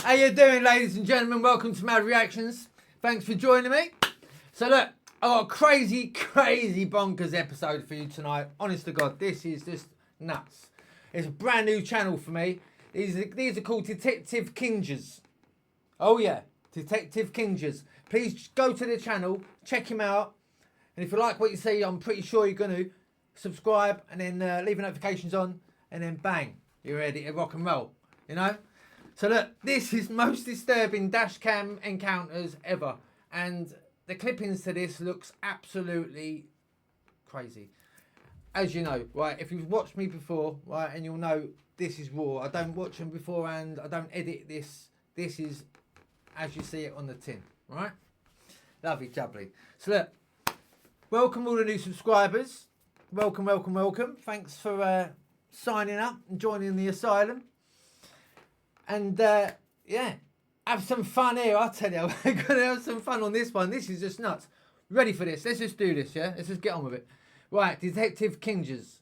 How you doing, ladies and gentlemen? Welcome to M.A.D Reactions. Thanks for joining me. So look, I've got a crazy bonkers episode for you tonight. Honest to God, this is just nuts. It's a brand new channel for me. These are called Detective Kinjas. Oh yeah, Detective Kinjas. Please go to the channel, check him out. And if you like what you see, I'm pretty sure you're going to subscribe and then leave the notifications on. And then bang, you're ready to rock and roll, you know? So look, this is Most Disturbing Dashcam Encounters ever. And the clippings to this looks absolutely crazy. As you know, right, if you've watched me before, right, and you'll know this is raw. I don't watch them beforehand. I don't edit this. This is as you see it on the tin, right? Lovely jubbly. So look, welcome all the new subscribers. Welcome. Thanks for signing up and joining the asylum. And yeah, have some fun here, I tell you. We're going to have some fun on this one. This is just nuts. Ready for this? Let's just do this, yeah? Let's just get on with it. Right, Detective Kinjas.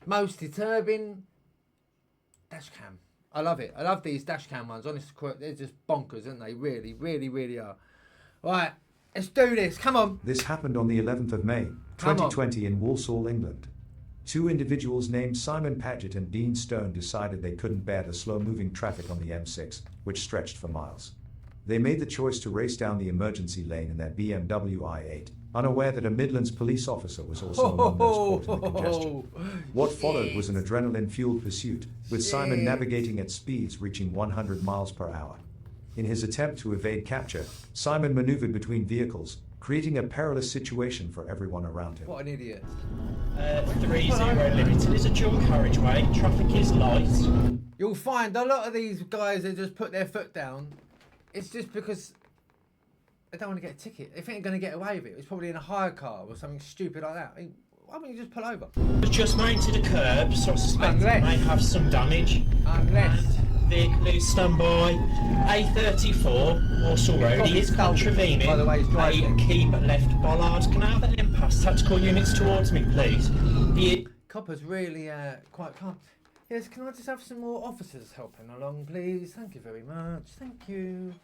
Most Disturbing Dashcam. I love it. I love these dashcam ones. Honestly, they're just bonkers, aren't they? Really are. Right, let's do this. Come on. This happened on the 11th of May, 2020 in Walsall, England. Two individuals named Simon Paget and Dean Stone decided they couldn't bear the slow-moving traffic on the M6, which stretched for miles. They made the choice to race down the emergency lane in their BMW i8, unaware that a Midlands police officer was also among those caught in the congestion. What followed was an adrenaline-fueled pursuit, with Simon navigating at speeds reaching 100 miles per hour. In his attempt to evade capture, Simon maneuvered between vehicles, creating a perilous situation for everyone around him. What an idiot. 30 limited is a dual carriageway, traffic is light. You'll find a lot of these guys that just put their foot down. It's just because they don't want to get a ticket. They think they're going to get away with it. It's probably in a hire car or something stupid like that. I mean, why don't you just pull over? It's just mounted a curb, so I suspect it may have some damage. Unless. Vehicle is standby. A34, Walsall Road. He is contravening a keep left bollard. Can I have the impasse tactical units towards me, please? Copper's really quite calm. Yes, can I just have some more officers helping along, please? Thank you very much. Thank you.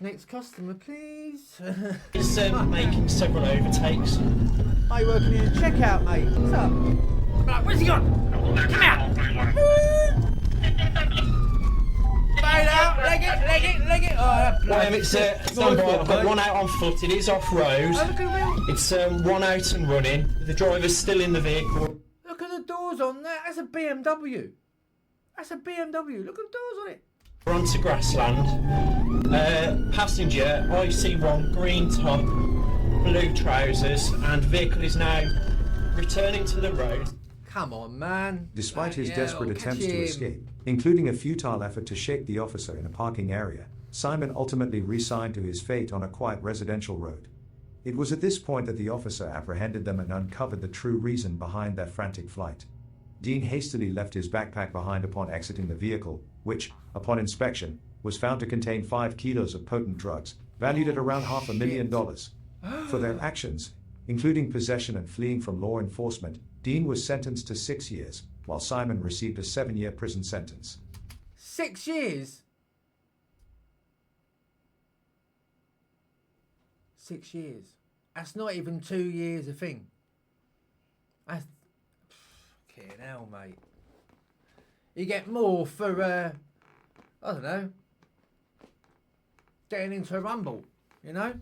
Next customer, please. He's making several overtakes. Are you working in a checkout, mate? What's up? Right, where's he gone? Come out! Fade out, leg it. Oh, It's standby. I've got one out on foot. It is off road. Oh, look at the wheel. It's one out and running. The driver's still in the vehicle. Look at the doors on that. That's a BMW. Look at the doors on it. We're onto grassland. Passenger, IC1, green top, blue trousers, and vehicle is now returning to the road. Come on, man. Despite his desperate attempts to escape, including a futile effort to shake the officer in a parking area, Simon ultimately resigned to his fate on a quiet residential road. It was at this point that the officer apprehended them and uncovered the true reason behind their frantic flight. Dean hastily left his backpack behind upon exiting the vehicle, which, upon inspection, was found to contain 5 kilos of potent drugs, valued at around $500,000. For their actions, including possession and fleeing from law enforcement, Dean was sentenced to 6 years, while Simon received a 7-year prison sentence. 6 years? 6 years. That's not even 2 years a thing. That's... Fucking hell, mate. You get more for, I don't know, getting into a rumble, you know?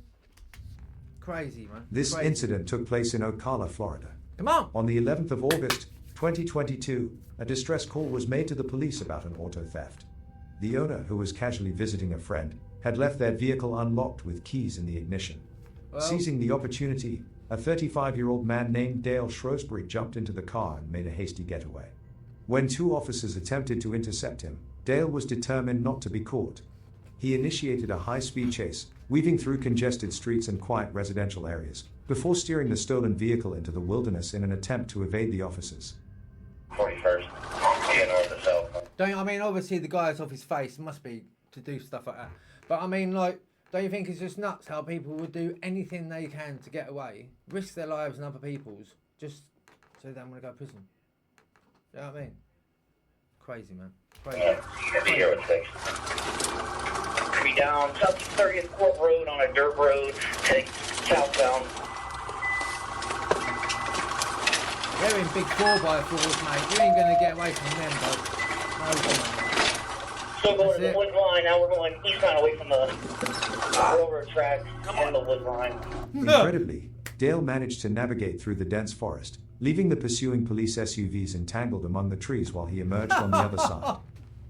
Crazy, man. This incident took place in Ocala, Florida. Come on! On the 11th of August, 2022, a distress call was made to the police about an auto theft. The owner, who was casually visiting a friend, had left their vehicle unlocked with keys in the ignition. Well, seizing the opportunity, a 35-year-old man named Dale Shrewsbury jumped into the car and made a hasty getaway. When 2 officers attempted to intercept him, Dale was determined not to be caught. He initiated a high-speed chase, weaving through congested streets and quiet residential areas, before steering the stolen vehicle into the wilderness in an attempt to evade the officers. 41st, DNR the cell phone. I mean, obviously the guy's off his face, must be to do stuff like that. But I mean, like, don't you think it's just nuts how people would do anything they can to get away, risk their lives and other people's, just so they don't want to go to prison? Do you know what I mean? Crazy, man. Crazy. I'll be here with 6. be down South 30th Court Road on a dirt road, take southbound. They're in big 4x4s, mate. You ain't gonna get away from them, bud. No chance. Still going That's to the it. wood line. Now we're going eastbound away from the railroad tracks and the wood line. Incredibly, Dale managed to navigate through the dense forest, leaving the pursuing police SUVs entangled among the trees while he emerged on the other side.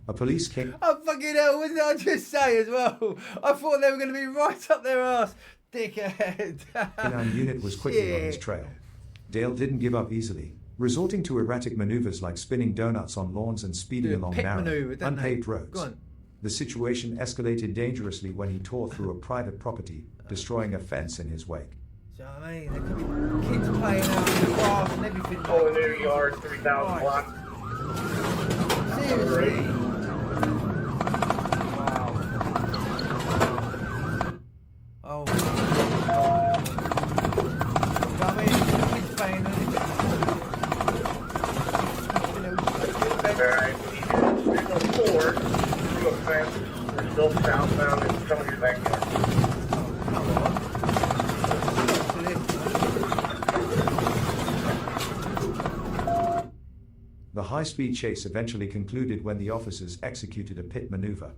A police came. Oh, fucking hell, what did I just say as well? I thought they were going to be right up their arse. Dickhead. Canine unit was quickly on his Shit. trail. Dale didn't give up easily, resorting to erratic maneuvers like spinning donuts on lawns and speeding Do a along pit narrow, maneuver, don't they? unpaved roads. Go on. The situation escalated dangerously when he tore through a private property, destroying a fence in his wake. Do you know what I mean? There could be kids playing out in the grass and everything. Oh, there you are, 3,000 blocks. Seriously? Wow. Oh. I mean, kids playing and Alright, there's no forward to a fence. We're still southbound in some of your backyard. Come on. The high-speed chase eventually concluded when the officers executed a pit maneuver.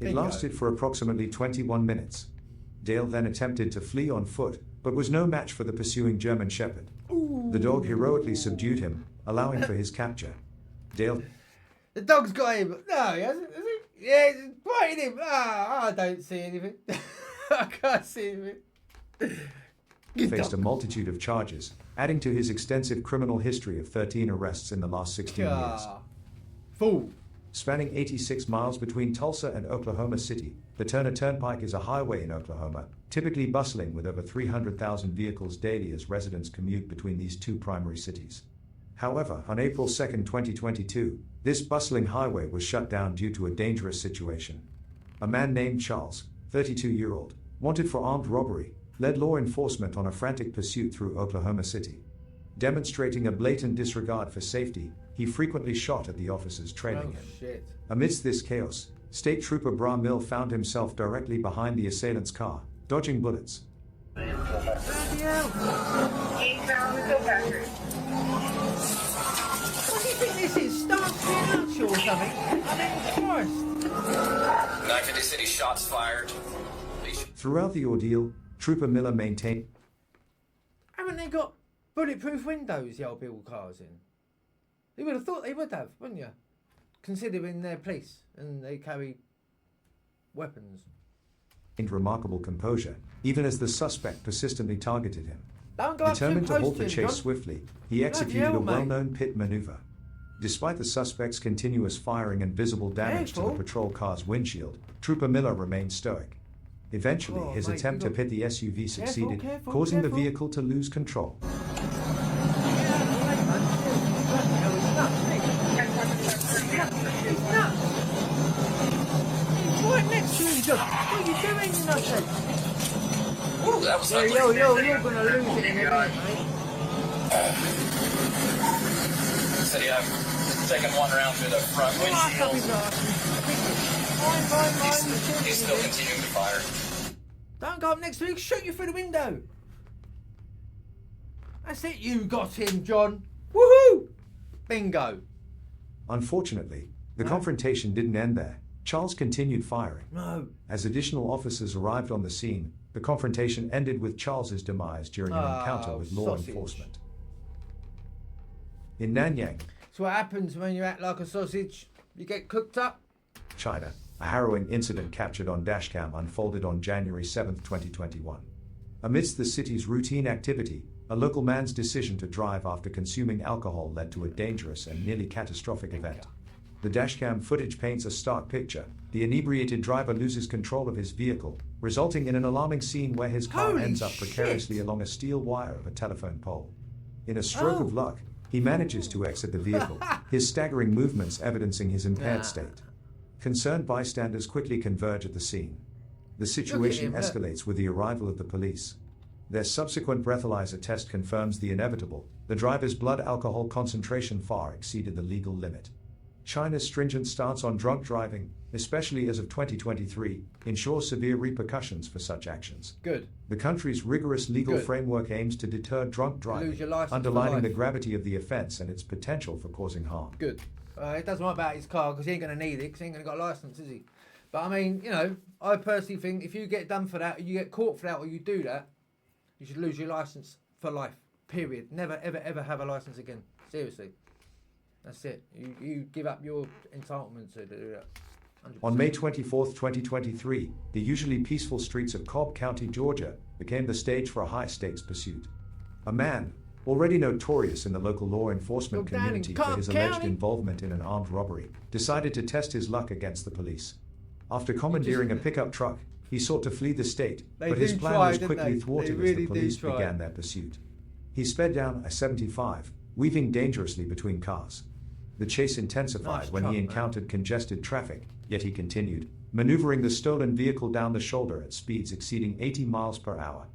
It Bingo. lasted for approximately 21 minutes. Dale then attempted to flee on foot, but was no match for the pursuing German Shepherd. The dog heroically subdued him, allowing for his capture. Dale The dog's got him. No, he hasn't. Has he? Yeah, he's biting him. Ah, I don't see anything. I can't see anything. Good faced a dog. multitude of charges, adding to his extensive criminal history of 13 arrests in the last 16 years. Ah, fool. Spanning 86 miles between Tulsa and Oklahoma City, the Turner Turnpike is a highway in Oklahoma, typically bustling with over 300,000 vehicles daily as residents commute between these two primary cities. However, on April 2, 2022, this bustling highway was shut down due to a dangerous situation. A man named Charles, 32-year-old, wanted for armed robbery, led law enforcement on a frantic pursuit through Oklahoma City. Demonstrating a blatant disregard for safety, he frequently shot at the officers trailing Oh, him. shit. Amidst this chaos, State Trooper Bra Mill found himself directly behind the assailant's car, dodging bullets. Bloody hell. What do you think this is? Starsky and Hutch or something? I mean, Christ. 950 City, shots fired. Throughout the ordeal, Trooper Miller maintained. Haven't they got bulletproof windows, the old Bill cars in? You would have thought they would have, wouldn't you? Considering they're police and they carry weapons. Remarkable composure, even as the suspect persistently targeted him. Don't go up too Determined to close halt to the him, chase John. swiftly, he Bloody executed hell, a mate. well-known pit maneuver. Despite the suspect's continuous firing and visible damage to the Careful. patrol car's windshield, Trooper Miller remained stoic. Eventually, Oh, his mate, attempt you to got- pit the SUV succeeded, careful, causing careful. the vehicle to lose control. Right next to him, John. What are you doing, you nuthead? Ooh, that was ugly. You're going to lose it in a minute, mate. City, I'm taking one round through the front Right up windshield. his arse. Fine. He's still continuing to fire. Don't go up next to him, he'll shoot you through the window. That's it, you got him, John. Woohoo! Bingo. Unfortunately, the No. confrontation didn't end there. Charles continued firing. No. As additional officers arrived on the scene, the confrontation ended with Charles's demise during an encounter with law sausage. enforcement. In Nanyang, So what happens when you act like a sausage? You get cooked up? China, a harrowing incident captured on dashcam unfolded on January 7, 2021. Amidst the city's routine activity, a local man's decision to drive after consuming alcohol led to a dangerous and nearly catastrophic event. The dashcam footage paints a stark picture. The inebriated driver loses control of his vehicle, resulting in an alarming scene where his car Holy ends up shit. precariously along a steel wire of a telephone pole. In a stroke Oh. of luck, he manages to exit the vehicle, his staggering movements evidencing his impaired Nah. state. Concerned bystanders quickly converge at the scene. The situation him, look. escalates with the arrival of the police. Their subsequent breathalyzer test confirms the inevitable. The driver's blood alcohol concentration far exceeded the legal limit. China's stringent stance on drunk driving, especially as of 2023, ensures severe repercussions for such actions. Good. The country's rigorous legal Good. framework aims to deter drunk driving, lose your license for underlining the life. gravity of the offence and its potential for causing harm. Good. It doesn't matter about his car because he ain't going to need it because he ain't going to got a licence, is he? But I mean, you know, I personally think if you get done for that, or you get caught for that, or you do that, you should lose your licence for life. Period. Never, ever, ever have a licence again. Seriously. That's it. You give up your entitlement to do that. 100%. On May 24, 2023, the usually peaceful streets of Cobb County, Georgia, became the stage for a high-stakes pursuit. A man, already notorious in the local law enforcement Look down in community for Cobb his alleged County. involvement in an armed robbery, decided to test his luck against the police. After commandeering a pickup truck, he sought to flee the state, They but his do plan try, was don't quickly they? thwarted They as really the do police try. began their pursuit. He sped down I-75, weaving dangerously between cars. The chase intensified Nice when truck, he man. encountered congested traffic, yet he continued, maneuvering the stolen vehicle down the shoulder at speeds exceeding 80 miles per hour.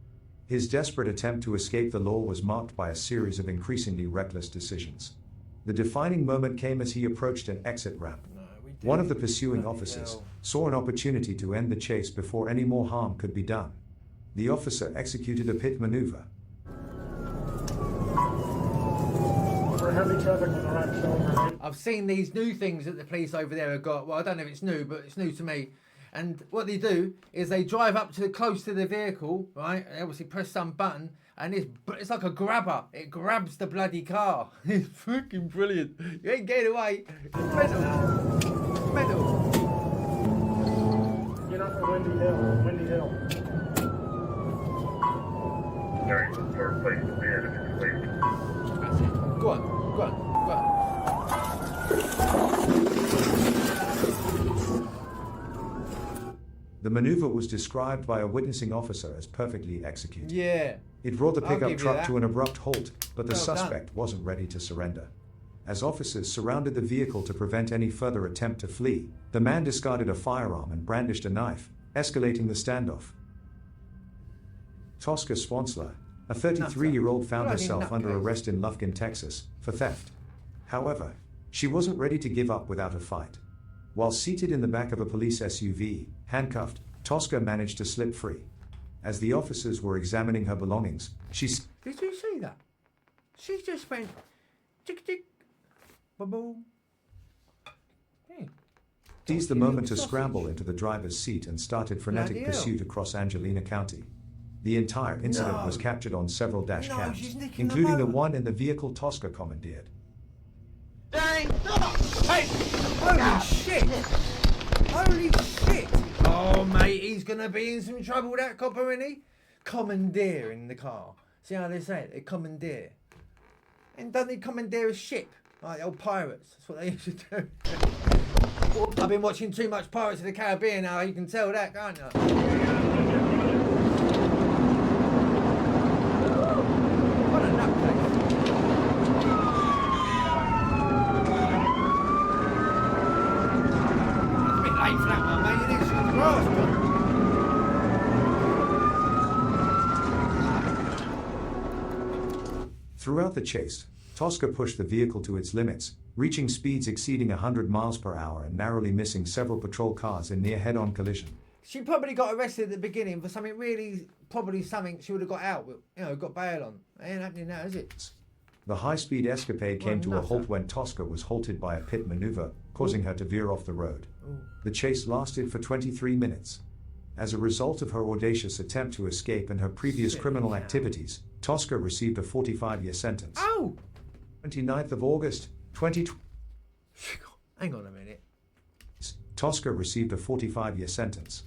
His desperate attempt to escape the law was marked by a series of increasingly reckless decisions. The defining moment came as he approached an exit ramp. One of the pursuing officers saw an opportunity to end the chase before any more harm could be done. The officer executed a pit maneuver. For heavy traffic on the right shoulder. I've seen these new things that the police over there have got. Well, I don't know if it's new, but it's new to me. And what they do is they drive up to close to the vehicle, right? They obviously press some button, and it's like a grabber. It grabs the bloody car. It's freaking brilliant. You ain't getting away. It's mental. It's mental. Get off of Windy Hill. Windy Hill. There's a third place to be in if you're asleep. That's it. Go on. Go on. Go on. The maneuver was described by a witnessing officer as perfectly executed. Yeah. It brought the I'll pickup give you truck that. to an abrupt halt, but the Well done. suspect wasn't ready to surrender. As officers surrounded the vehicle to prevent any further attempt to flee, the man discarded a firearm and brandished a knife, escalating the standoff. Tosca Swansler, a 33-year-old, found Bloody herself under nutcase. arrest in Lufkin, Texas, for theft. However, she wasn't ready to give up without a fight. While seated in the back of a police SUV, handcuffed, Tosca managed to slip free. As the officers were examining her belongings, she Did you see that? She just went tick tick, boom. Hey, seized the Dodgy moment to little scramble sausage. into the driver's seat and started frenetic Bloody hell. pursuit across Angelina County. The entire incident No. was captured on several dash No, cams, she's nicking them including the over. one in the vehicle Tosca commandeered. Hey! Holy shit! Holy shit! Oh mate, he's gonna be in some trouble, that copper, isn't he? Commandeering the car. See how they say it? They commandeer. And don't they commandeer a ship? Like the old pirates. That's what they used to do. I've been watching too much Pirates of the Caribbean now, you can tell that, can't you? What a nutcase. It's a bit late for that one, mate. You need some grass, John. Throughout the chase, Tosca pushed the vehicle to its limits, reaching speeds exceeding 100 miles per hour and narrowly missing several patrol cars in near head-on collision. She probably got arrested at the beginning for something really, probably something she would have got out with, got bail on. It ain't happening now, is it? The high-speed escapade came to a halt when Tosca was halted by a pit maneuver, causing her to veer off the road. The chase lasted for 23 minutes. As a result of her audacious attempt to escape and her previous criminal activities, Tosca received a 45-year sentence. Oh! 29th of August, 2020. Hang on a minute. Tosca received a 45-year sentence.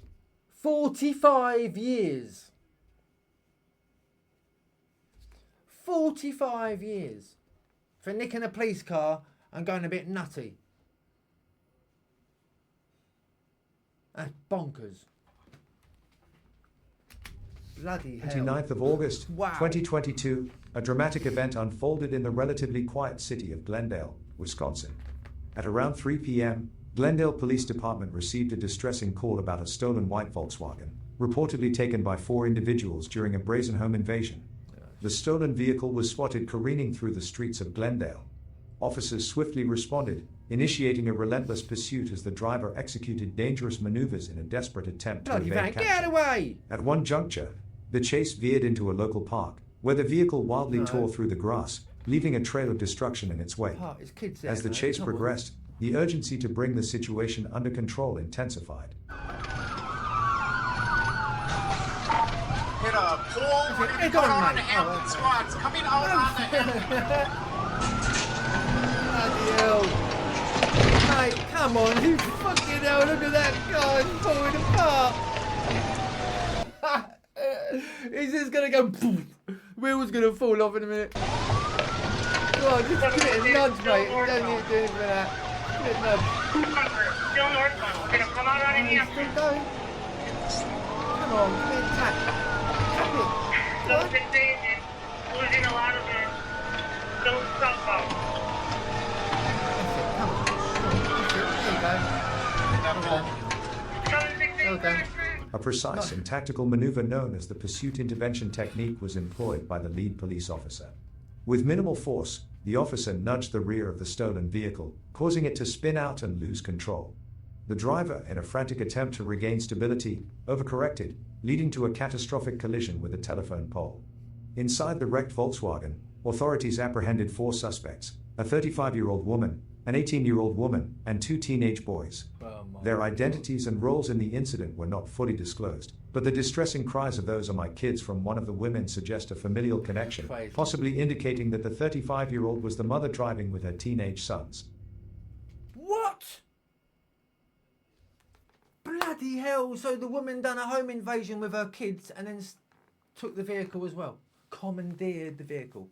45 years. 45 years. For nicking a police car and going a bit nutty. That's bonkers. Bloody hell. 29th of August, Wow. 2022, a dramatic event unfolded in the relatively quiet city of Glendale, Wisconsin. At around 3 p.m., Glendale Police Department received a distressing call about a stolen white Volkswagen, reportedly taken by 4 individuals during a brazen home invasion. The stolen vehicle was spotted careening through the streets of Glendale. Officers swiftly responded, initiating a relentless pursuit as the driver executed dangerous maneuvers in a desperate attempt to Bloody van, evade get out capture. of the way! At one juncture, the chase veered into a local park, where the vehicle wildly tore through the grass, leaving a trail of destruction in its wake. Oh, it's kids there, As the mate, chase come on. progressed, the urgency to bring the situation under control intensified. Hit a pull. We're gonna be It's going on, out on mate. the ambulance squads. Coming out on the ambulance. Bloody hell. Mate, come on, who fucking hell, look at that guy falling apart. He's just gonna go poof. Wheel's gonna fall off in a minute. Go on, just give it a nudge, mate. You don't need to do anything for that. Give it a nudge. Still northbound. We're gonna come out on an Still ambulance. going. Come on, give me a tap. Tap it. So today is losing a lot of men. Don't southbound. That's it, come on. There you go. Well done. A precise and tactical maneuver known as the pursuit intervention technique was employed by the lead police officer. With minimal force, the officer nudged the rear of the stolen vehicle, causing it to spin out and lose control. The driver, in a frantic attempt to regain stability, overcorrected, leading to a catastrophic collision with a telephone pole. Inside the wrecked Volkswagen, authorities apprehended 4 suspects, a 35-year-old woman, an 18-year-old woman, and 2 teenage boys. Their identities and roles in the incident were not fully disclosed, but the distressing cries of "those are my kids" from one of the women suggest a familial connection, possibly indicating that the 35-year-old was the mother driving with her teenage sons. What? Bloody hell, so the woman done a home invasion with her kids and then took the vehicle as well. Commandeered the vehicle.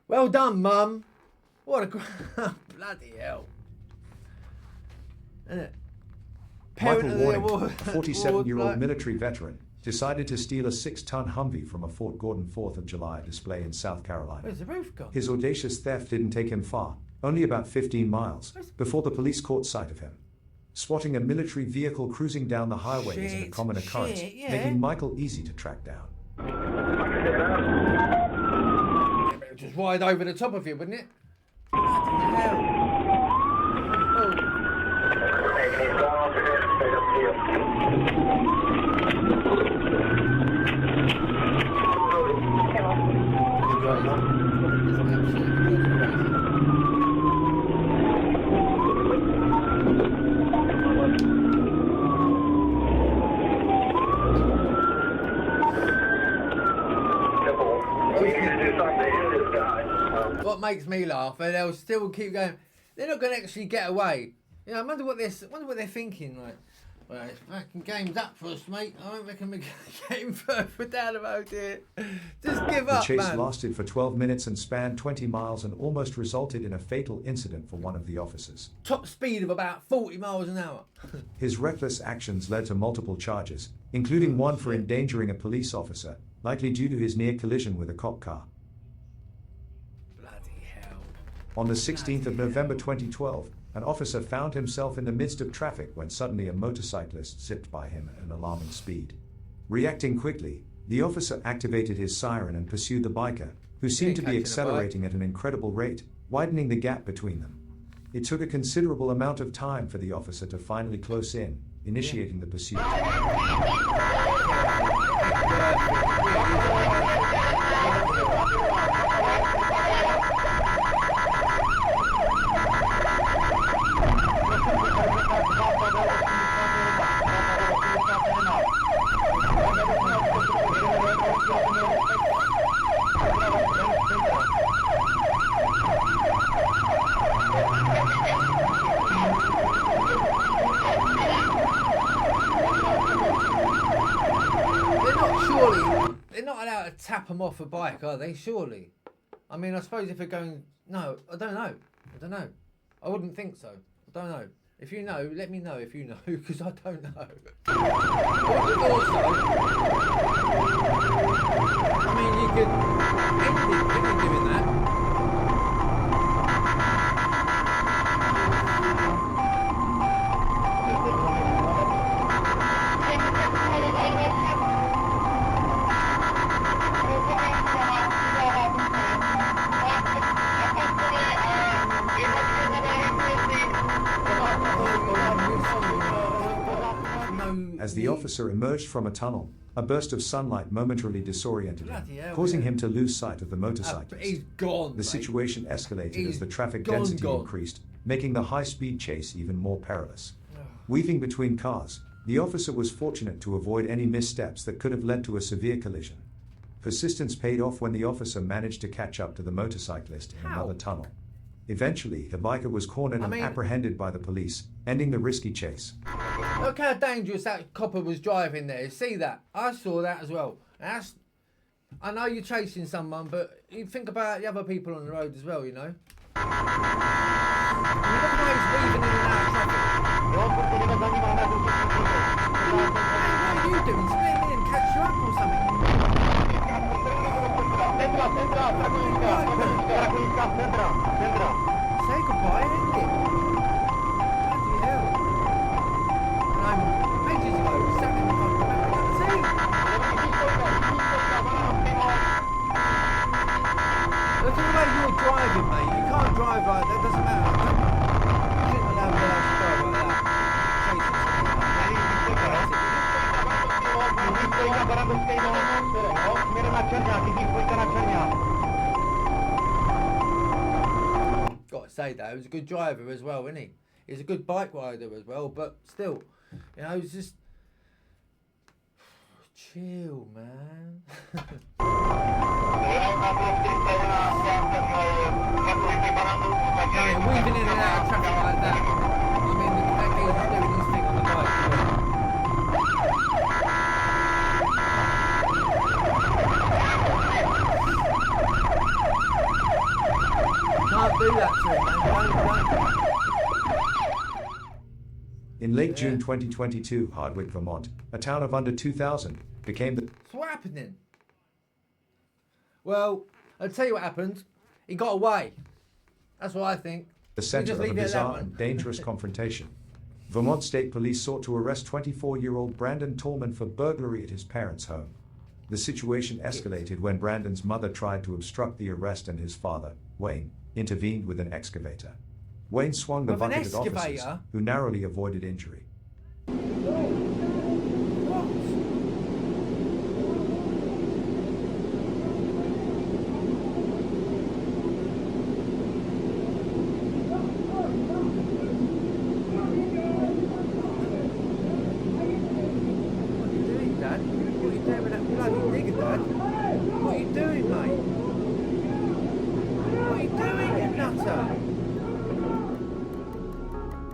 Well done, Mum. What a bloody hell. Isn't it? Michael Parent of the Warning, award- a 47-year-old award, military veteran, decided to steal a 6-ton Humvee from a Fort Gordon 4th of July display in South Carolina. Where's the roof gone? His audacious theft didn't take him far, only about 15 miles, before the police caught sight of him. Spotting a military vehicle cruising down the highway isn't a Shit, common occurrence, shit, yeah. making Michael easy to track down. Just ride over the top of you, wouldn't it? Bloody hell. Oh. What makes me laugh, and they'll still keep going. They're not going to actually get away. You know, I wonder what they're thinking. Like, well, it's fucking game's up for us, mate. I don't reckon we're getting further down the road here. Just give The up, chase man. lasted for 12 minutes and spanned 20 miles and almost resulted in a fatal incident for one of the officers. Top speed of about 40 miles an hour. His reckless actions led to multiple charges, including one for endangering a police officer, likely due to his near collision with a cop car. Bloody hell. On the 16th of November 2012, an officer found himself in the midst of traffic when suddenly a motorcyclist zipped by him at an alarming speed. Reacting quickly, the officer activated his siren and pursued the biker, who seemed to be catching a accelerating at an incredible rate, widening the gap between them. It took a considerable amount of time for the officer to finally close in, initiating the pursuit. They're not allowed to tap them off a bike, are they? Surely. I mean, I suppose if they're going... No, I don't know. I wouldn't think so. I don't know. If you know, let me know if you know, because I don't know. I wouldn't have thought so. I mean, you could end it, couldn't you, doing that? As the officer emerged from a tunnel, a burst of sunlight momentarily disoriented Bloody him, hell, causing yeah. him to lose sight of the motorcyclist. He's gone. The mate. situation escalated He's as the traffic gone. density increased, making the high-speed chase even more perilous. Weaving between cars, the officer was fortunate to avoid any missteps that could have led to a severe collision. Persistence paid off when the officer managed to catch up to the motorcyclist in another tunnel. Eventually, the biker was cornered and apprehended by the police, ending the risky chase. Look how dangerous that copper was driving there. See that? I saw that as well. I know you're chasing someone, but you think about the other people on the road as well, you know? I mean, look at the way he's weaving in and out of traffic. Hey, what are you doing? Split in, catch you up or something? Say goodbye, end it. Bloody hell. And I'm ages ago sat in the front of the back. See? Look at the way you're driving, mate. You can't drive like that. Doesn't matter. You shouldn't allow me to drive like that. Chasing Got to say though, he was a good driver as well, isn't he? He's a good bike rider as well, but still, you know, he's just chill, man. Weaving in and out of traffic like that. I mean, that guy's doing his thing on the bike. Can't do that to him, man. In late June 2022, Hardwick, Vermont, a town of under 2,000, became the... So what happened then? Well, I'll tell you what happened. He got away. That's what I think. The center of a leave it at that bizarre one. and dangerous confrontation. Vermont State Police sought to arrest 24-year-old Brandon Tallman for burglary at his parents' home. The situation escalated when Brandon's mother tried to obstruct the arrest and his father, Wayne, intervened with an excavator. Wayne swung the With an bucket at officers, excavator? who narrowly avoided injury.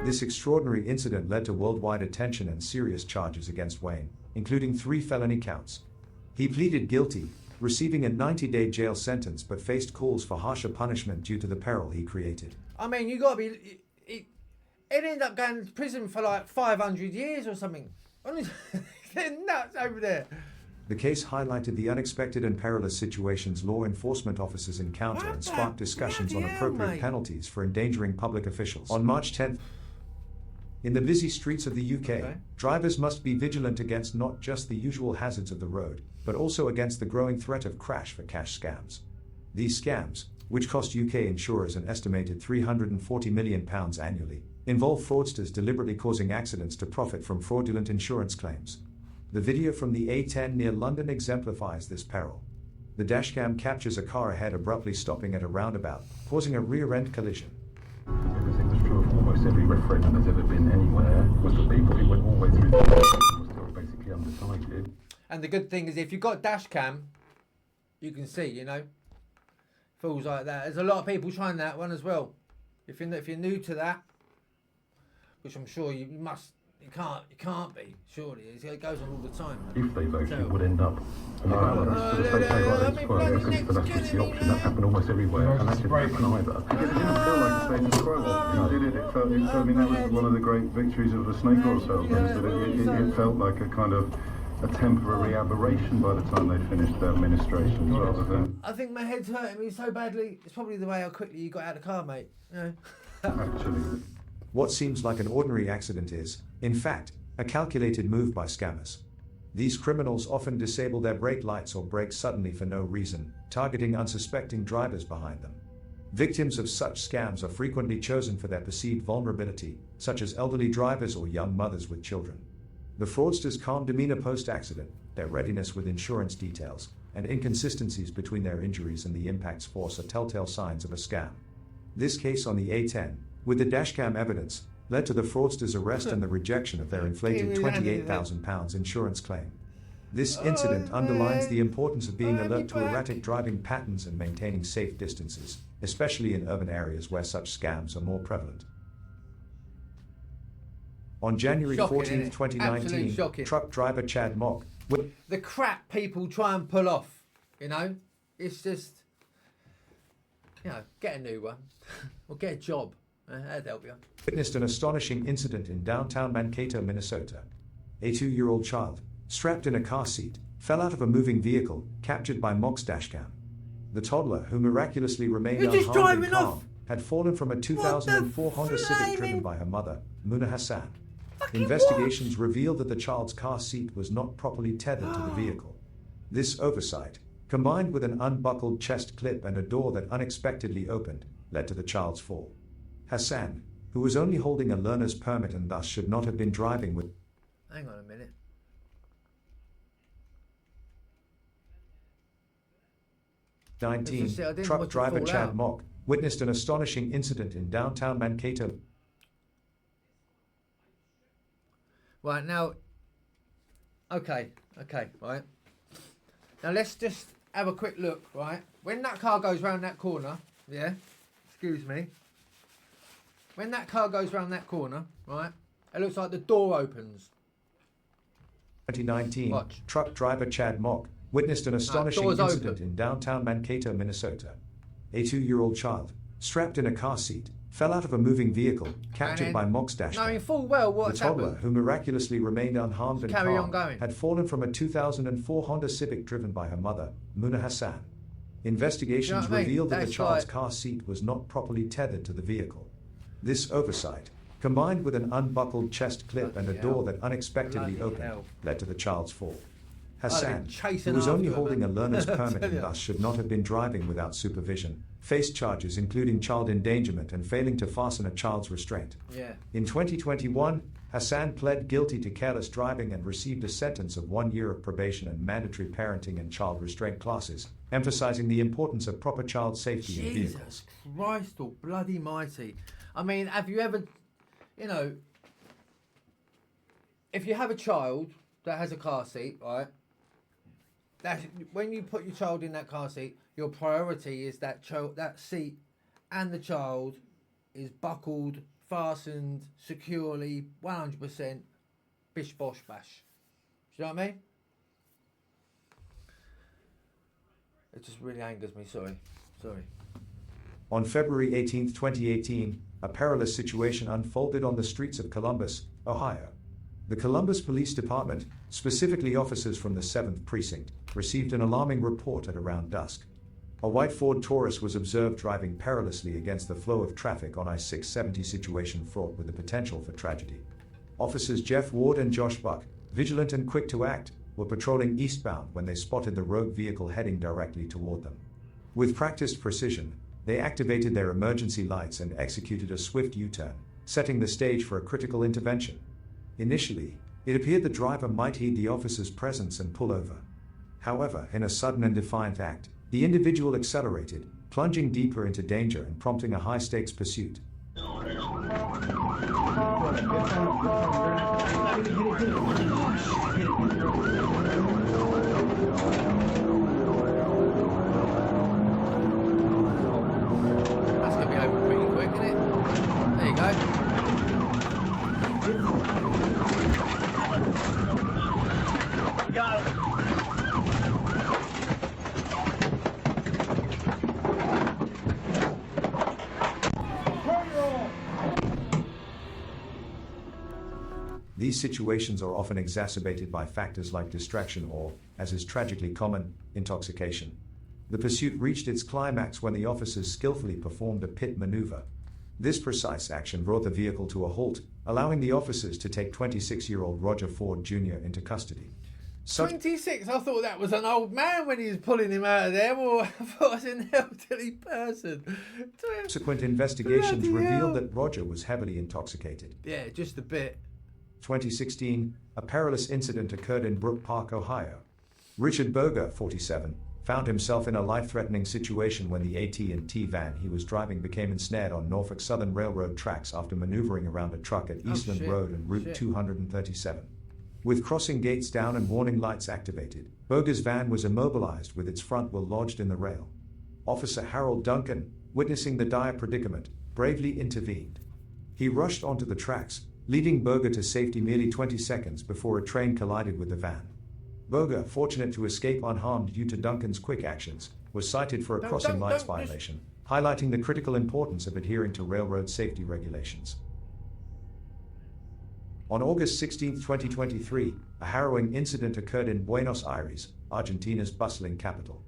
This extraordinary incident led to worldwide attention and serious charges against Wayne, including 3 felony counts. He pleaded guilty, receiving a 90-day jail sentence but faced calls for harsher punishment due to the peril he created. I mean, you got to be... It ended up going to prison for like 500 years or something. They're nuts over there. The case highlighted the unexpected and perilous situations law enforcement officers encounter and sparked discussions on appropriate penalties for endangering public officials. On March 10th, in the busy streets of the UK, drivers must be vigilant against not just the usual hazards of the road, but also against the growing threat of crash-for-cash scams. These scams, which cost UK insurers an estimated £340 million annually, involve fraudsters deliberately causing accidents to profit from fraudulent insurance claims. The video from the A10 near London exemplifies this peril. The dashcam captures a car ahead abruptly stopping at a roundabout, causing a rear-end collision. I think it's true of almost every referendum that's ever been anywhere, was the people who went all the way through the process were still basically undecided. And the good thing is, if you've got dash cam, you can see, you know, fools like that. There's a lot of people trying that one as well. If you're new to that, which I'm sure you can't be. Surely it goes on all the time. If they voted, it would end up. That's the option. That's happened almost everywhere, and that didn't happen either. Because it didn't feel like the status quo. It felt. I mean, that was one of the great victories of the snake oil salesmen. It felt like a kind of a temporary aberration by the time they finished their administration, rather than. I think my head's hurting me so badly. It's probably the way how quickly you got out of the car, mate. You know? Actually. What seems like an ordinary accident is, in fact, a calculated move by scammers. These criminals often disable their brake lights or brake suddenly for no reason, targeting unsuspecting drivers behind them. Victims of such scams are frequently chosen for their perceived vulnerability, such as elderly drivers or young mothers with children. The fraudsters' calm demeanor post-accident, their readiness with insurance details, and inconsistencies between their injuries and the impact's force are telltale signs of a scam. This case on the A10, with the dashcam evidence, led to the fraudsters' arrest and the rejection of their inflated £28,000 insurance claim. This incident underlines the importance of being alert to erratic driving patterns and maintaining safe distances, especially in urban areas where such scams are more prevalent. On January 14, 2019, truck driver Chad Mock. The crap people try and pull off, you know, it's just, you know, get a new one or get a job. That'd help you. Witnessed an astonishing incident in downtown Mankato, Minnesota. A 2-year-old child, strapped in a car seat, fell out of a moving vehicle, captured by Mock's dashcam. The toddler, who miraculously remained unharmed and calm, had fallen from a 2004 Honda Civic driven by her mother, Muna Hassan. Investigations revealed that the child's car seat was not properly tethered to the vehicle. This oversight, combined with an unbuckled chest clip and a door that unexpectedly opened, led to the child's fall. Hassan, who was only holding a learner's permit and thus should not have been driving with... Hang on a minute. 19, truck driver Chad Mock witnessed an astonishing incident in downtown Mankato. Right, now, okay, right. Now let's just have a quick look, right? When that car goes round that corner, yeah, excuse me. When that car goes round that corner, right, it looks like the door opens. 2019, Watch. Truck driver Chad Mock witnessed an astonishing incident in downtown Mankato, Minnesota. A 2-year-old child, strapped in a car seat, fell out of a moving vehicle, captured by Mock's dashcam. Knowing full well what's the toddler, happened, who miraculously remained unharmed and calm, going. had fallen from a 2004 Honda Civic driven by her mother, Muna Hassan. Investigations revealed that the child's car seat was not properly tethered to the vehicle. This oversight, combined with an unbuckled chest clip and a door that unexpectedly opened, led to the child's fall. Hassan, who was only holding a learner's permit and thus should not have been driving without supervision, faced charges including child endangerment and failing to fasten a child's restraint. In 2021, Hassan pled guilty to careless driving and received a sentence of 1 year of probation and mandatory parenting and child restraint classes, emphasizing the importance of proper child safety in vehicles. Jesus Christ or bloody mighty. I mean, have you ever, you know, if you have a child that has a car seat, right? When you put your child in that car seat, your priority is that seat and the child is buckled, fastened, securely, 100%, bish bosh bash. Do you know what I mean? It just really angers me, sorry. On February 18, 2018, a perilous situation unfolded on the streets of Columbus, Ohio. The Columbus Police Department, specifically officers from the 7th Precinct, received an alarming report at around dusk. A white Ford Taurus was observed driving perilously against the flow of traffic on I-670, situation fraught with the potential for tragedy. Officers Jeff Ward and Josh Buck, vigilant and quick to act, were patrolling eastbound when they spotted the rogue vehicle heading directly toward them. With practiced precision, they activated their emergency lights and executed a swift U-turn, setting the stage for a critical intervention. Initially, it appeared the driver might heed the officer's presence and pull over. However, in a sudden and defiant act, the individual accelerated, plunging deeper into danger and prompting a high-stakes pursuit. That's going to be over pretty quick, isn't it? There you go. These situations are often exacerbated by factors like distraction or, as is tragically common, intoxication. The pursuit reached its climax when the officers skillfully performed a pit maneuver. This precise action brought the vehicle to a halt, allowing the officers to take 26-year-old Roger Ford Jr. into custody. 26? I thought that was an old man when he was pulling him out of there. Well, I thought it was an elderly person. Subsequent investigations revealed that Roger was heavily intoxicated. Yeah, just a bit. 2016, a perilous incident occurred in Brook Park, Ohio. Richard Berger, 47, found himself in a life-threatening situation when the AT&T van he was driving became ensnared on Norfolk Southern Railroad tracks after maneuvering around a truck at Eastland Road and Route 237. With crossing gates down and warning lights activated, Berger's van was immobilized with its front wheel lodged in the rail. Officer Harold Duncan, witnessing the dire predicament, bravely intervened. He rushed onto the tracks, leading Berger to safety merely 20 seconds before a train collided with the van. Berger, fortunate to escape unharmed due to Duncan's quick actions, was cited for a crossing lights violation, highlighting the critical importance of adhering to railroad safety regulations. On August 16, 2023, a harrowing incident occurred in Buenos Aires, Argentina's bustling capital.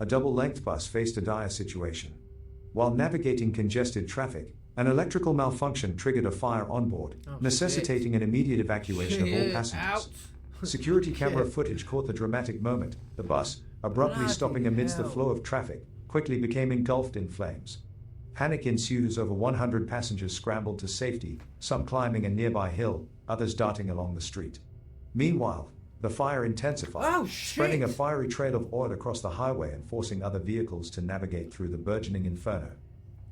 A double-length bus faced a dire situation. While navigating congested traffic, an electrical malfunction triggered a fire on board, necessitating an immediate evacuation of all passengers. Security camera footage caught the dramatic moment. The bus, abruptly stopping amidst the flow of traffic, quickly became engulfed in flames. Panic ensued as over 100 passengers scrambled to safety, some climbing a nearby hill, others darting along the street. Meanwhile, the fire intensified, spreading a fiery trail of oil across the highway and forcing other vehicles to navigate through the burgeoning inferno.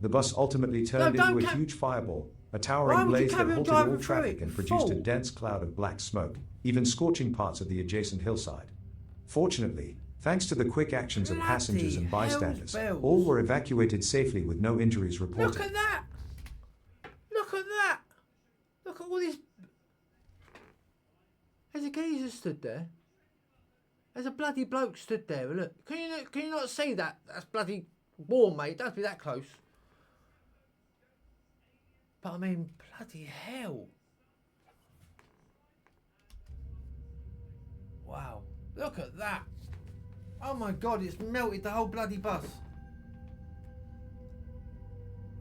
The bus ultimately turned into a huge fireball, a towering blaze that halted all traffic and produced a dense cloud of black smoke, even scorching parts of the adjacent hillside. Fortunately, thanks to the quick actions of passengers and bystanders, all were evacuated safely with no injuries reported. Look at that! Look at that! Look at all this. There's a geezer stood there. There's a bloody bloke stood there. Look, can you not see that? That's bloody warm, mate. Don't be that close. But I mean, bloody hell. Wow. Look at that. Oh my God, it's melted the whole bloody bus.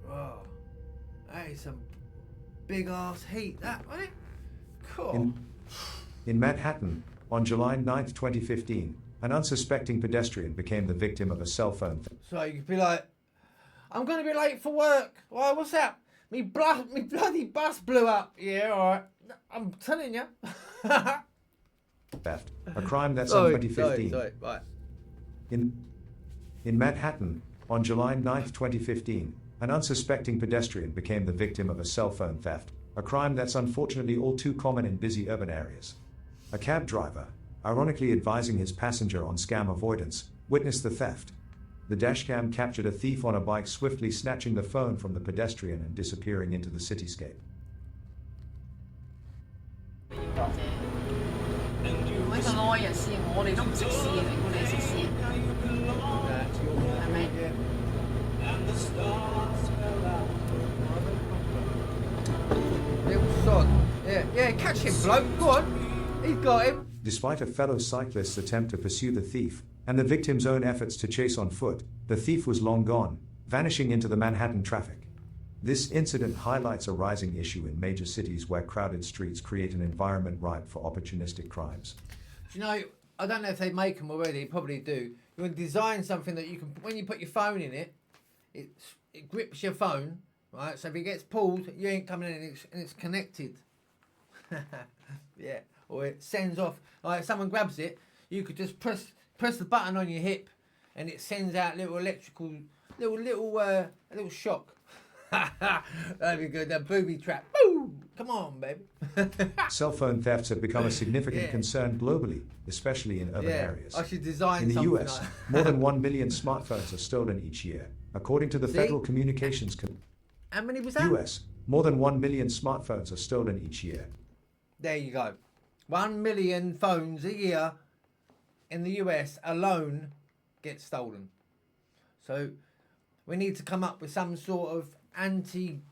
Oh, that is some big ass heat, that, wasn't it? Cool. In Manhattan, on July 9, 2015, an unsuspecting pedestrian became the victim of a cell phone. So you could be like, I'm going to be late for work. Why, what's that? Me bloody bus blew up. Yeah, alright. I'm telling you. Theft, a crime that's in 2015. Sorry, right. In Manhattan, on July 9, 2015, an unsuspecting pedestrian became the victim of a cell phone theft, a crime that's unfortunately all too common in busy urban areas. A cab driver, ironically advising his passenger on scam avoidance, witnessed the theft. The dashcam captured a thief on a bike swiftly snatching the phone from the pedestrian and disappearing into the cityscape. Little sod. Yeah, catch him, bloke. Go on. He's got him. Despite a fellow cyclist's attempt to pursue the thief, and the victim's own efforts to chase on foot, the thief was long gone, vanishing into the Manhattan traffic. This incident highlights a rising issue in major cities where crowded streets create an environment ripe for opportunistic crimes. Do you know, I don't know if they make them already, probably do. You want to design something that you can, when you put your phone in it, it grips your phone, right? So if it gets pulled, you ain't coming in and it's connected. Yeah, or it sends off, like if someone grabs it, you could just press the button on your hip and it sends out little electrical, little shock. That'd be good, that booby trap. Boom! Come on, baby. Cell phone thefts have become a significant concern globally, especially in urban areas. I should design in the something US, like more than 1 million smartphones are stolen each year, according to the Federal Communications Commission. How many was that? US, more than 1 million smartphones are stolen each year. There you go. 1 million phones a year in the US alone get stolen. So we need to come up with some sort of anti-theft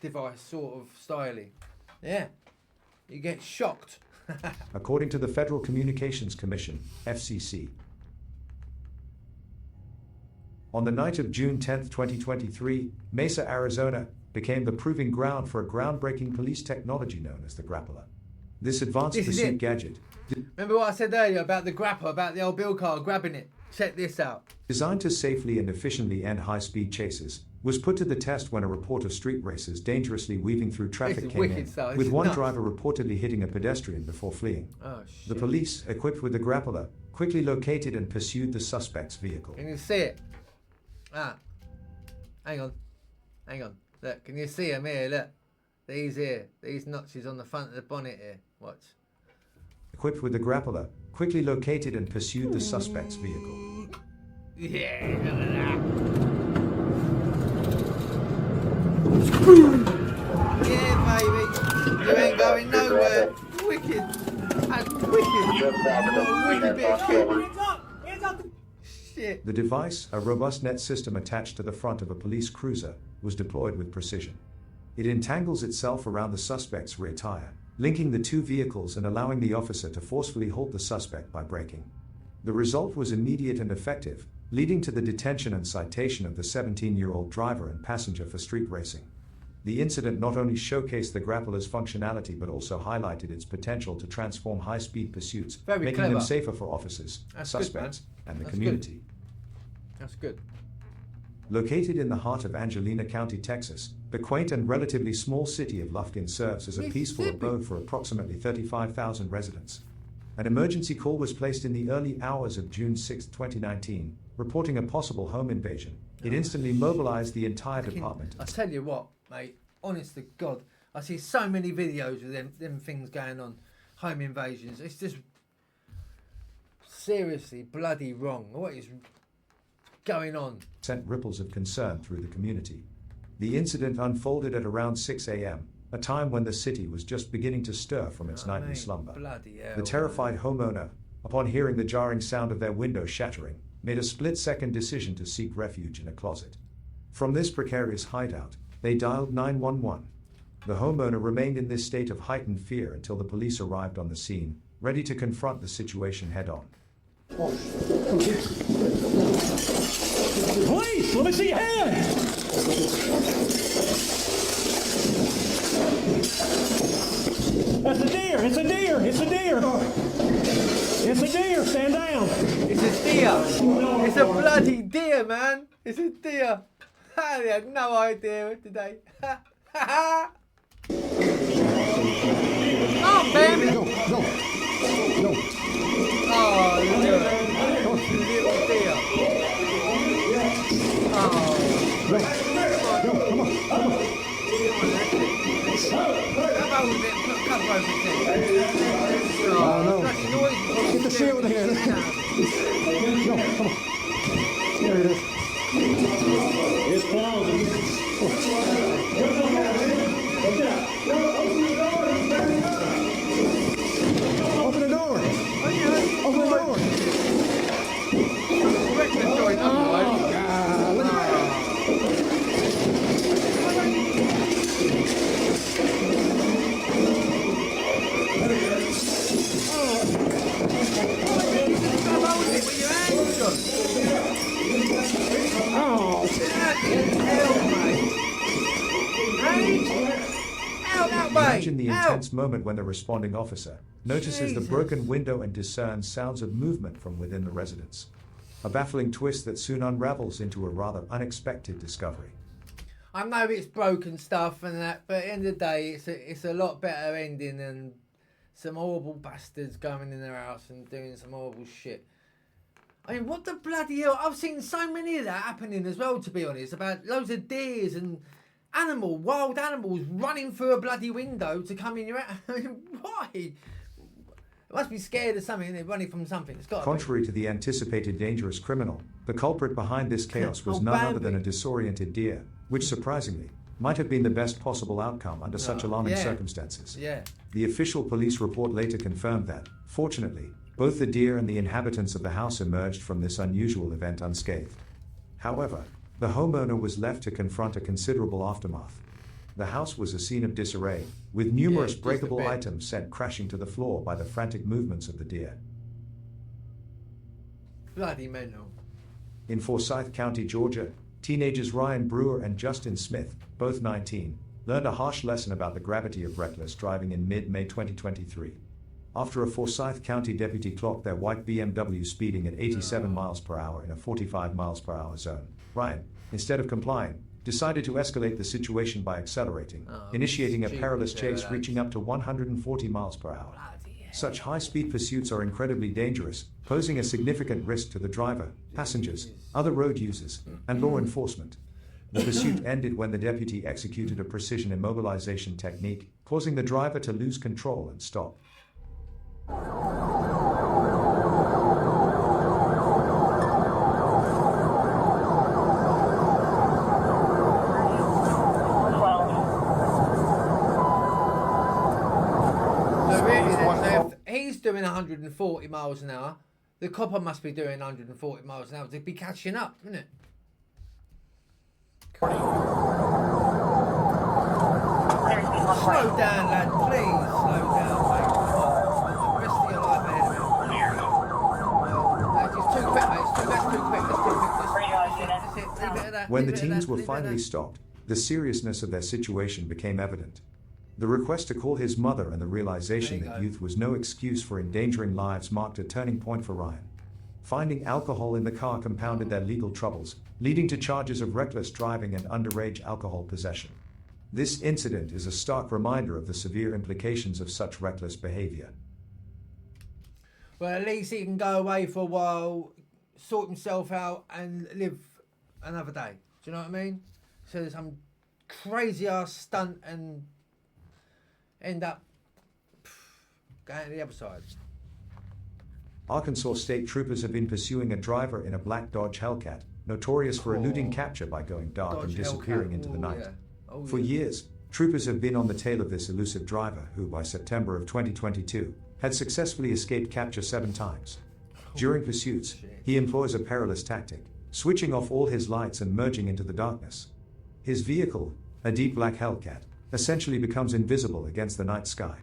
device sort of styling. Yeah. You get shocked. According to the Federal Communications Commission, FCC. On the night of June 10, 2023, Mesa, Arizona, became the proving ground for a groundbreaking police technology known as the grappler. This advanced pursuit gadget... Remember what I said earlier about the grapper, about the old bill car grabbing it? Check this out. Designed to safely and efficiently end high-speed chases, was put to the test when a report of street racers dangerously weaving through traffic is came wicked in, stuff. This with is one nuts. driver reportedly hitting a pedestrian before fleeing. Oh, shit. The police, equipped with the grappler, quickly located and pursued the suspect's vehicle. Can you see it? Ah. Hang on. Look, can you see them here? Look. These here. These notches on the front of the bonnet here. Watch. Equipped with the grappler, quickly located and pursued the suspect's vehicle. Yeah, look at that. Yeah, baby. You ain't going nowhere. Wicked. That's wicked. Wicked bit of shit. Hands up. Shit. The device, a robust net system attached to the front of a police cruiser, was deployed with precision. It entangles itself around the suspect's rear tire, linking the two vehicles and allowing the officer to forcefully halt the suspect by braking. The result was immediate and effective, leading to the detention and citation of the 17-year-old driver and passenger for street racing. The incident not only showcased the grappler's functionality but also highlighted its potential to transform high-speed pursuits, Very making clever. them safer for officers, That's good, suspects, and the That's community. good. That's good. Located in the heart of Angelina County, Texas, the quaint and relatively small city of Lufkin serves as a peaceful Mississippi. abode for approximately 35,000 residents. An emergency call was placed in the early hours of June 6, 2019, reporting a possible home invasion. It instantly mobilized the entire department. I tell you what, mate, honest to God, I see so many videos of them things going on, home invasions. It's just seriously bloody wrong. What is going on? Sent ripples of concern through the community. The incident unfolded at around 6 a.m., a time when the city was just beginning to stir from its nightly mate, slumber. bloody hell, The terrified homeowner, upon hearing the jarring sound of their window shattering, made a split-second decision to seek refuge in a closet. From this precarious hideout, they dialed 911. The homeowner remained in this state of heightened fear until the police arrived on the scene, ready to confront the situation head-on. Police, let me see your hand. That's a deer. It's a deer. It's a deer. It's a deer. Stand down. It's a deer. It's a bloody deer, man. It's a deer. They had no idea today. Oh, baby. No. Oh, little deer. Oh. Come on. How about we cover over Oh, no. Get the seal in here. No, come on. There it is. It's closing. Open the door. Open the door. Imagine the intense moment when the responding officer notices the Jesus. broken window and discerns sounds of movement from within the residence. A baffling twist that soon unravels into a rather unexpected discovery. I know it's broken stuff and that, but at the end of the day, it's a lot better ending than some horrible bastards going in their house and doing some horrible shit. I mean, what the bloody hell? I've seen so many of that happening as well, to be honest, about loads of deers and wild animals running through a bloody window to come in your house. I mean, why? They must be scared of something. They're running from something. It's got Contrary to the anticipated dangerous criminal, the culprit behind this chaos was Oh, none other than a Bambi. disoriented deer, which surprisingly might have been the best possible outcome under such alarming yeah. circumstances. Yeah. The official police report later confirmed that, fortunately, both the deer and the inhabitants of the house emerged from this unusual event unscathed. However, the homeowner was left to confront a considerable aftermath. The house was a scene of disarray, with numerous just a breakable bit. items sent crashing to the floor by the frantic movements of the deer. bloody mental. In Forsyth County, Georgia, teenagers Ryan Brewer and Justin Smith, both 19, learned a harsh lesson about the gravity of reckless driving in mid-May 2023. After a Forsyth County deputy clocked their white BMW speeding at 87 miles per hour in a 45 miles per hour zone, Ryan, instead of complying, decided to escalate the situation by accelerating, initiating a stupid perilous there, chase lads. reaching up to 140 miles per hour. Bloody hell. Such high-speed pursuits are incredibly dangerous, posing a significant risk to the driver, passengers, other road users, and law enforcement. The pursuit ended when the deputy executed a precision immobilization technique, causing the driver to lose control and stop. So really then, so if he's doing 140 miles an hour, the copper must be doing 140 miles an hour to be catching up, isn't it? Slow down, lad, please. Slow down, mate. The rest of your life ahead of you. It's too quick, mate. That's too quick. That's it. Leave it at that. When the Leave it at teens that, were leave it at finally that. stopped, the seriousness of their situation became evident. The request to call his mother and the realization There you that go. youth was no excuse for endangering lives marked a turning point for Ryan. Finding alcohol in the car compounded their legal troubles, leading to charges of reckless driving and underage alcohol possession. This incident is a stark reminder of the severe implications of such reckless behavior. Well, at least he can go away for a while, sort himself out, and live another day. Do you know what I mean? So there's some crazy ass stunt and end up going to the other side. Arkansas state troopers have been pursuing a driver in a black Dodge Hellcat, notorious for eluding capture by going dark Dodge and disappearing Hellcat. into the Ooh, night. yeah. Oh, For yeah. years, troopers have been on the tail of this elusive driver who, by September of 2022, had successfully escaped capture 7 times. During pursuits, he employs a perilous tactic, switching off all his lights and merging into the darkness. His vehicle, a deep black Hellcat, essentially becomes invisible against the night sky.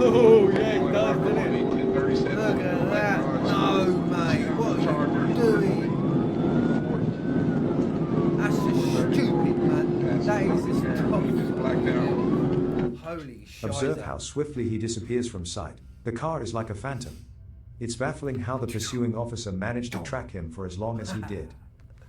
Oh, yeah, it does, doesn't it? Look at that. No, mate. What are you doing? That's just stupid, man. That is just tough. Holy shit. Observe how swiftly he disappears from sight. The car is like a phantom. It's baffling how the pursuing officer managed to track him for as long as he did.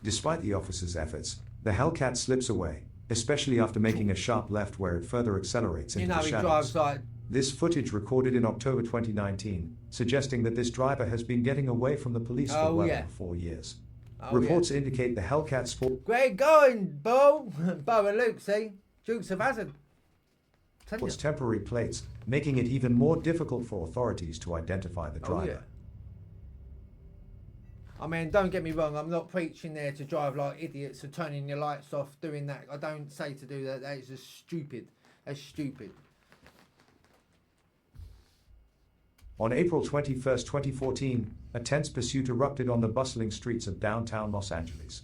Despite the officer's efforts, the Hellcat slips away, especially after making a sharp left where it further accelerates into You know, the he shadows. drives like. This footage recorded in October 2019, suggesting that this driver has been getting away from the police for Oh, well yeah. over 4 years. Oh, Reports indicate the Hellcat sport Great going, Bo. Bo and Luke, see? Dukes of Hazzard. Tell you. sports temporary plates, making it even more difficult for authorities to identify the Oh, driver. yeah. I mean, don't get me wrong, I'm not preaching there to drive like idiots or turning your lights off, doing that. I don't say to do that. That is just stupid. That's stupid. On April 21, 2014, a tense pursuit erupted on the bustling streets of downtown Los Angeles.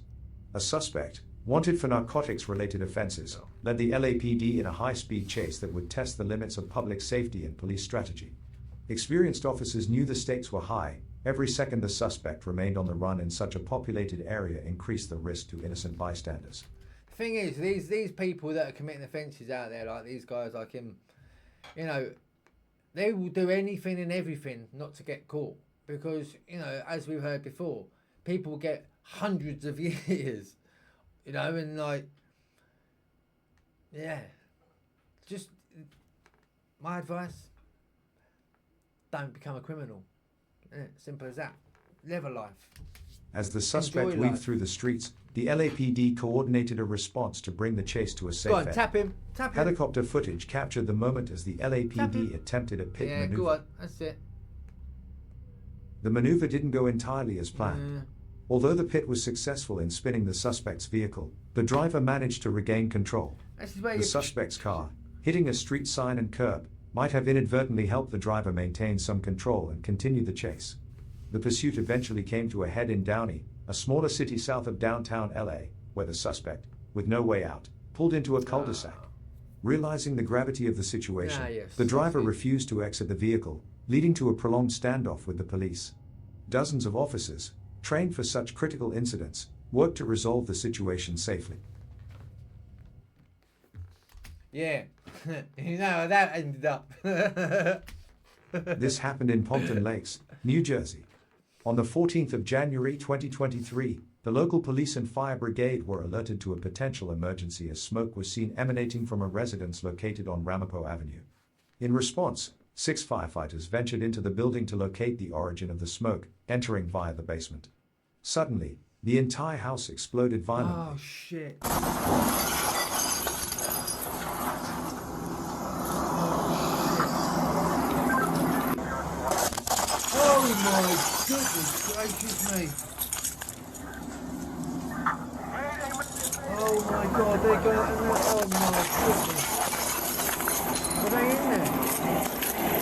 A suspect, wanted for narcotics-related offenses, led the LAPD in a high-speed chase that would test the limits of public safety and police strategy. Experienced officers knew the stakes were high. Every second the suspect remained on the run in such a populated area increased the risk to innocent bystanders. The thing is, these people that are committing offences out there, like these guys like him, you know, they will do anything and everything not to get caught. Because, you know, as we've heard before, people get hundreds of years, you know, and like, yeah, just my advice, don't become a criminal. Yeah, simple as that. Live a life. As the suspect Enjoy weaved life. through the streets, the LAPD coordinated a response to bring the chase to a safe Go on, end. tap him. Tap him. Helicopter footage captured the moment as the Tap LAPD him. attempted a pit Yeah, maneuver. go on. That's it. The maneuver didn't go entirely as planned. Yeah. Although the pit was successful in spinning the suspect's vehicle, the driver managed to regain control. This is where The you. suspect's car, hitting a street sign and curb, might have inadvertently helped the driver maintain some control and continue the chase. The pursuit eventually came to a head in Downey, a smaller city south of downtown LA, where the suspect, with no way out, pulled into a cul-de-sac. Realizing the gravity of the situation, yes, the driver obviously. refused to exit the vehicle, leading to a prolonged standoff with the police. Dozens of officers, trained for such critical incidents, worked to resolve the situation safely. Yeah. You know how that ended up. This happened in Pompton Lakes, New Jersey. On the 14th of January 2023, the local police and fire brigade were alerted to a potential emergency as smoke was seen emanating from a residence located on Ramapo Avenue. In response, 6 firefighters ventured into the building to locate the origin of the smoke, entering via the basement. Suddenly, the entire house exploded violently. Oh, shit. Oh my goodness gracious me. Oh my god, they got in there. Oh my goodness. Are they in there?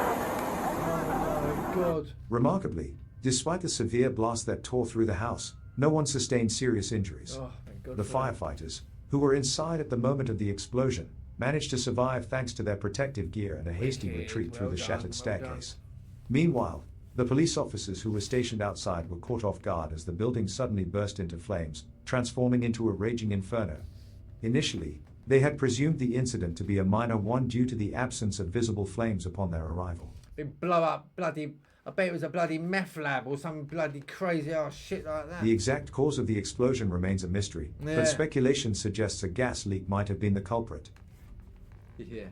Oh my god. Remarkably, despite the severe blast that tore through the house, no one sustained serious injuries. Oh, thank God The for that. firefighters, who were inside at the moment of the explosion, managed to survive thanks to their protective gear and a hasty Wicked. retreat through Well the done, shattered well staircase. Meanwhile, the police officers who were stationed outside were caught off guard as the building suddenly burst into flames, transforming into a raging inferno. Initially, they had presumed the incident to be a minor one due to the absence of visible flames upon their arrival. They blow up bloody, I bet it was a bloody meth lab or some bloody crazy ass shit like that. The exact cause of the explosion remains a mystery, Yeah. but speculation suggests a gas leak might have been the culprit. Yeah.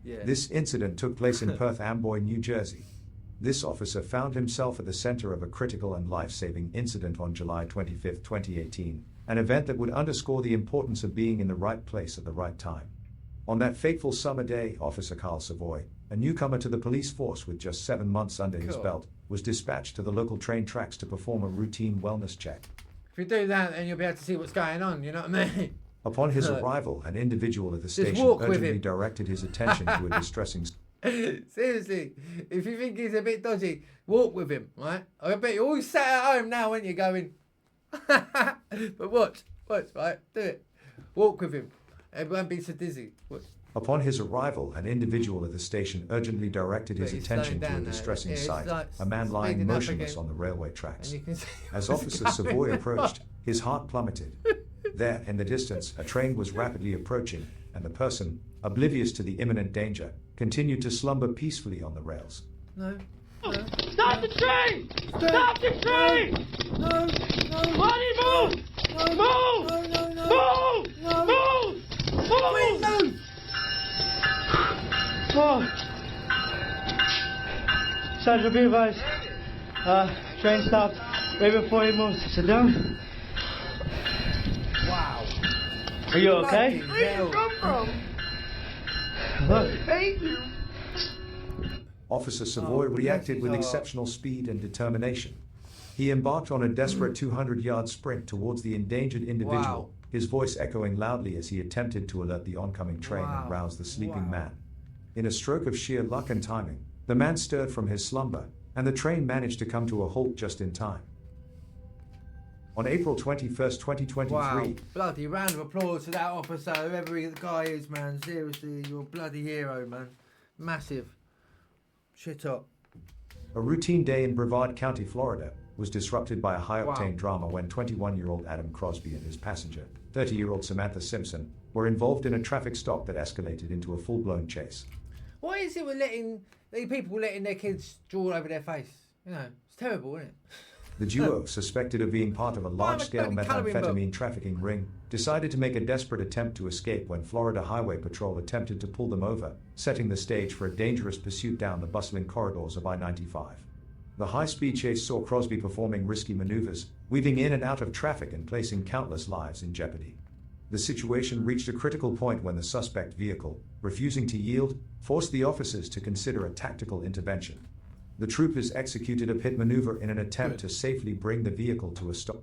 Yeah. This incident took place in Perth Amboy, New Jersey. This officer found himself at the center of a critical and life-saving incident on July 25, 2018, an event that would underscore the importance of being in the right place at the right time. On that fateful summer day, Officer Carl Savoy, a newcomer to the police force with just 7 months under his Cool. belt, was dispatched to the local train tracks to perform a routine wellness check. If you do that, then you'll be able to see what's going on, you know what I mean? Upon his arrival, an individual at the station walk with urgently him. directed his attention to a distressing Seriously, if you think he's a bit dodgy, walk with him, right? I bet you're always sat at home now when you're going. But watch, right? Do it. Walk with him. It won't be so dizzy. Watch. Upon his arrival, an individual at the station urgently directed his But he's attention slowing to a down now. distressing Yeah, he's sight, like a man lying speeding up motionless again. on the railway And tracks. you can see As what's Officer going Savoy on. approached, his heart plummeted. There, in the distance, a train was rapidly approaching, and the person, oblivious to the imminent danger, continued to slumber peacefully on the rails. No. Stop the train! Stop the train! No. Buddy, move! Move! Move! Move! Wait, no! Oh. Sergeant, be advised. Train stopped right before he moves. Sit down. Wow. Are you okay? Bloody hell. Look. Officer Savoy bless reacted his with heart. exceptional speed and determination. He embarked on a desperate 200-yard sprint towards the endangered individual, Wow. his voice echoing loudly as he attempted to alert the oncoming train Wow. and rouse the sleeping Wow. man. In a stroke of sheer luck and timing, the man stirred from his slumber, and the train managed to come to a halt just in time. On April 21st, 2023, Wow. Bloody round of applause to that officer, whoever the guy is, man. Seriously, you're a bloody hero, man. Massive. Shit up. a routine day in Brevard County, Florida, was disrupted by a high-octane Wow. drama when 21-year-old Adam Crosby and his passenger, 30-year-old Samantha Simpson, were involved in a traffic stop that escalated into a full-blown chase. Why is it with people letting their kids draw over their face? You know, it's terrible, isn't it? The duo, suspected of being part of a large-scale bloody colouring book. methamphetamine trafficking ring, decided to make a desperate attempt to escape when Florida Highway Patrol attempted to pull them over, setting the stage for a dangerous pursuit down the bustling corridors of I-95. The high-speed chase saw Crosby performing risky maneuvers, weaving in and out of traffic and placing countless lives in jeopardy. The situation reached a critical point when the suspect vehicle, refusing to yield, forced the officers to consider a tactical intervention. The troopers executed a pit maneuver in an attempt to safely bring the vehicle to a stop.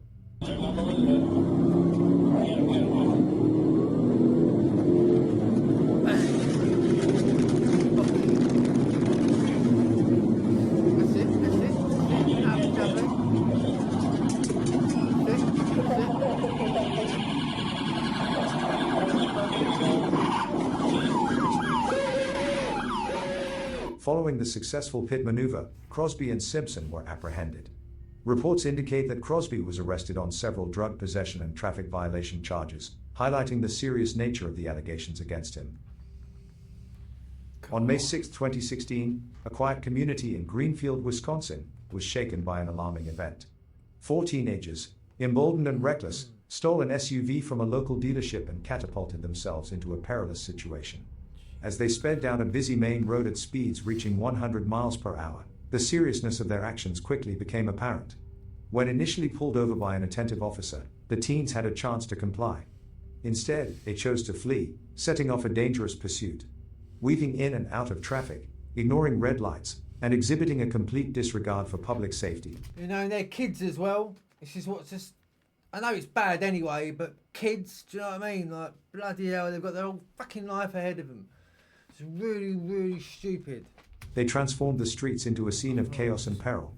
Following the successful pit maneuver, Crosby and Simpson were apprehended. Reports indicate that Crosby was arrested on several drug possession and traffic violation charges, highlighting the serious nature of the allegations against him. On May 6, 2016, a quiet community in Greenfield, Wisconsin, was shaken by an alarming event. 4 teenagers, emboldened and reckless, stole an SUV from a local dealership and catapulted themselves into a perilous situation. As they sped down a busy main road at speeds reaching 100 miles per hour, the seriousness of their actions quickly became apparent. When initially pulled over by an attentive officer, the teens had a chance to comply. Instead, they chose to flee, setting off a dangerous pursuit. Weaving in and out of traffic, ignoring red lights, and exhibiting a complete disregard for public safety. You know, and they're kids as well. This is what's just... I know it's bad anyway, but kids, do you know what I mean? Like, bloody hell, they've got their whole fucking life ahead of them. It's really, really stupid. They transformed the streets into a scene of chaos and peril.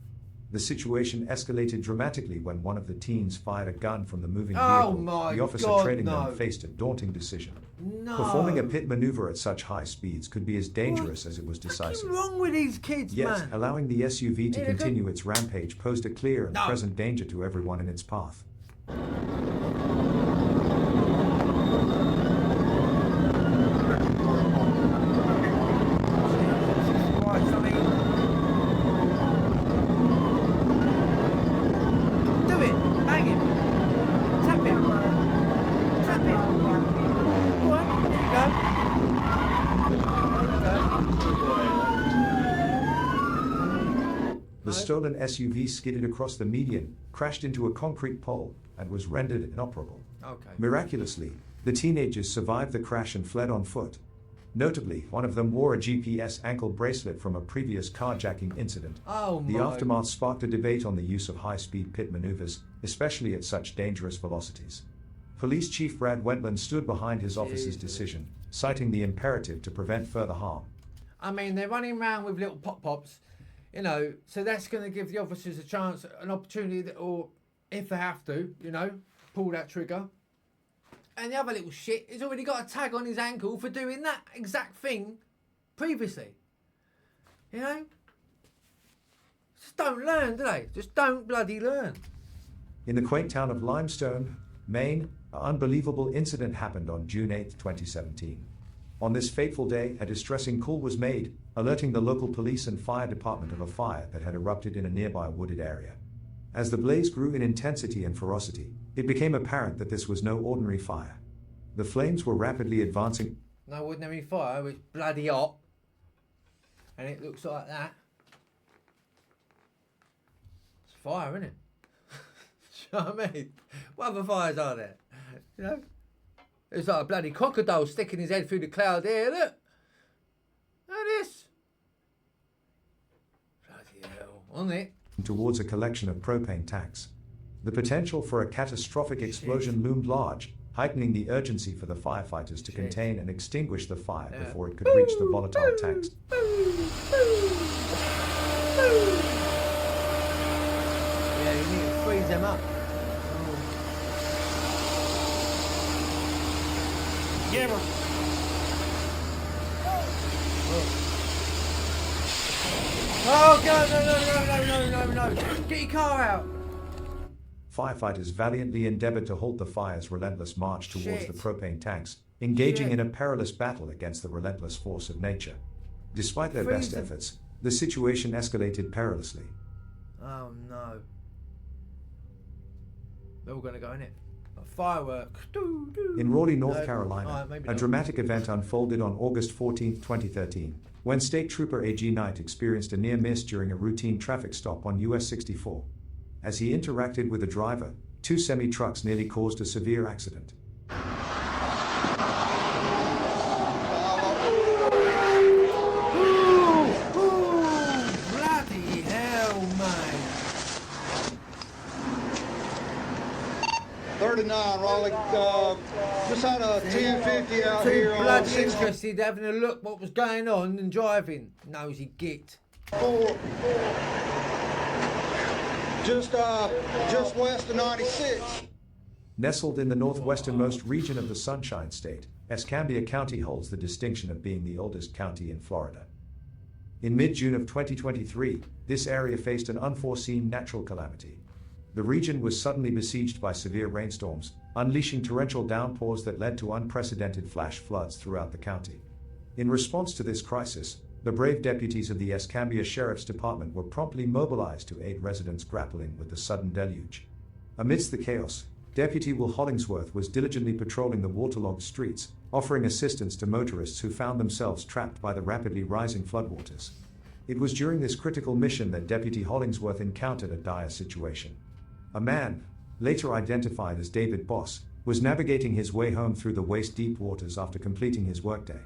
The situation escalated dramatically when one of the teens fired a gun from the moving vehicle. The officer trailing them faced a daunting decision. Performing a pit maneuver at such high speeds could be as dangerous as it was decisive. What's wrong with these kids, Yet, man? allowing the SUV to continue its rampage posed a clear and present danger to everyone in its path. The stolen SUV skidded across the median, crashed into a concrete pole, and was rendered inoperable. Miraculously, the teenagers survived the crash and fled on foot. Notably, one of them wore a GPS ankle bracelet from a previous carjacking incident. The aftermath sparked a debate on the use of high-speed pit maneuvers, especially at such dangerous velocities. Police Chief Brad Wentland stood behind his officer's decision, citing the imperative to prevent further harm. I mean, they're running around with little pop-pops, you know, so that's going to give the officers a chance, an opportunity, that, or if they have to, you know, pull that trigger. And the other little shit has already got a tag on his ankle for doing that exact thing previously. You know? Just don't learn, do they? Just don't bloody learn. In the quaint town of Limestone, Maine, an unbelievable incident happened on June 8, 2017. On this fateful day, a distressing call was made, alerting the local police and fire department of a fire that had erupted in a nearby wooded area. As the blaze grew in intensity and ferocity, it became apparent that this was no ordinary fire. The flames were rapidly advancing. No ordinary fire, it's bloody hot. And it looks like that. It's fire, isn't it? Do you know what I mean? What other fires are there? You know? It's like a bloody crocodile sticking his head through the cloud here, look. Look at this. Bloody hell. On it. Towards a collection of propane tanks. The potential for a catastrophic explosion loomed large, heightening the urgency for the firefighters to contain and extinguish the fire before it could reach the volatile tanks. Yeah, you need to freeze them up. Get him. Oh, no. Get your car out. Firefighters valiantly endeavored to halt the fire's relentless march towards the propane tanks, engaging in a perilous battle against the relentless force of nature. Despite their best efforts, the situation escalated perilously. Oh no. They're all going to go in it. Fireworks. In Raleigh, North Carolina, a dramatic event unfolded on August 14, 2013, when State Trooper A.G. Knight experienced a near miss during a routine traffic stop on US 64. As he interacted with a driver, 2 semi-trucks nearly caused a severe accident. Bloody hell, man. 39, Raleigh, just had a 1050 out Too here on bloody 60. interested having a look what was going on and driving. Nosy git. Just west of 96. Nestled in the northwesternmost region of the Sunshine State, Escambia County holds the distinction of being the oldest county in Florida. In mid-June of 2023, this area faced an unforeseen natural calamity. The region was suddenly besieged by severe rainstorms, unleashing torrential downpours that led to unprecedented flash floods throughout the county. In response to this crisis, the brave deputies of the Escambia Sheriff's Department were promptly mobilized to aid residents grappling with the sudden deluge. Amidst the chaos, Deputy Will Hollingsworth was diligently patrolling the waterlogged streets, offering assistance to motorists who found themselves trapped by the rapidly rising floodwaters. It was during this critical mission that Deputy Hollingsworth encountered a dire situation. A man, later identified as David Boss, was navigating his way home through the waist-deep waters after completing his workday.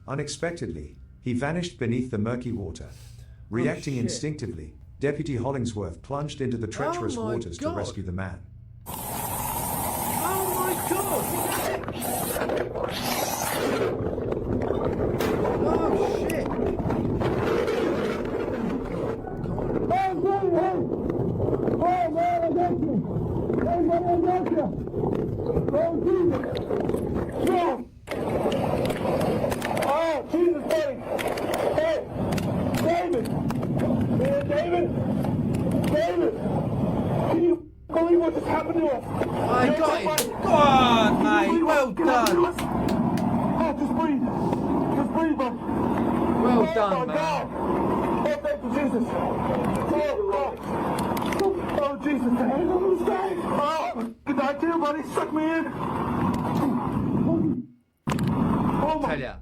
Unexpectedly, he vanished beneath the murky water. Reacting instinctively, Deputy Hollingsworth plunged into the treacherous waters to rescue the man. Oh my God! Oh shit! Oh, Jesus, buddy! Hey, David! David! David! Can you believe what just happened to us? I got him! Go on, mate! Well done! Oh, just breathe! Just breathe, bud! Well Oh, done, my man! God. Oh, thank you, Jesus! Oh, Jesus! Oh, good night to you, buddy! Suck me in! Oh, my Tell ya.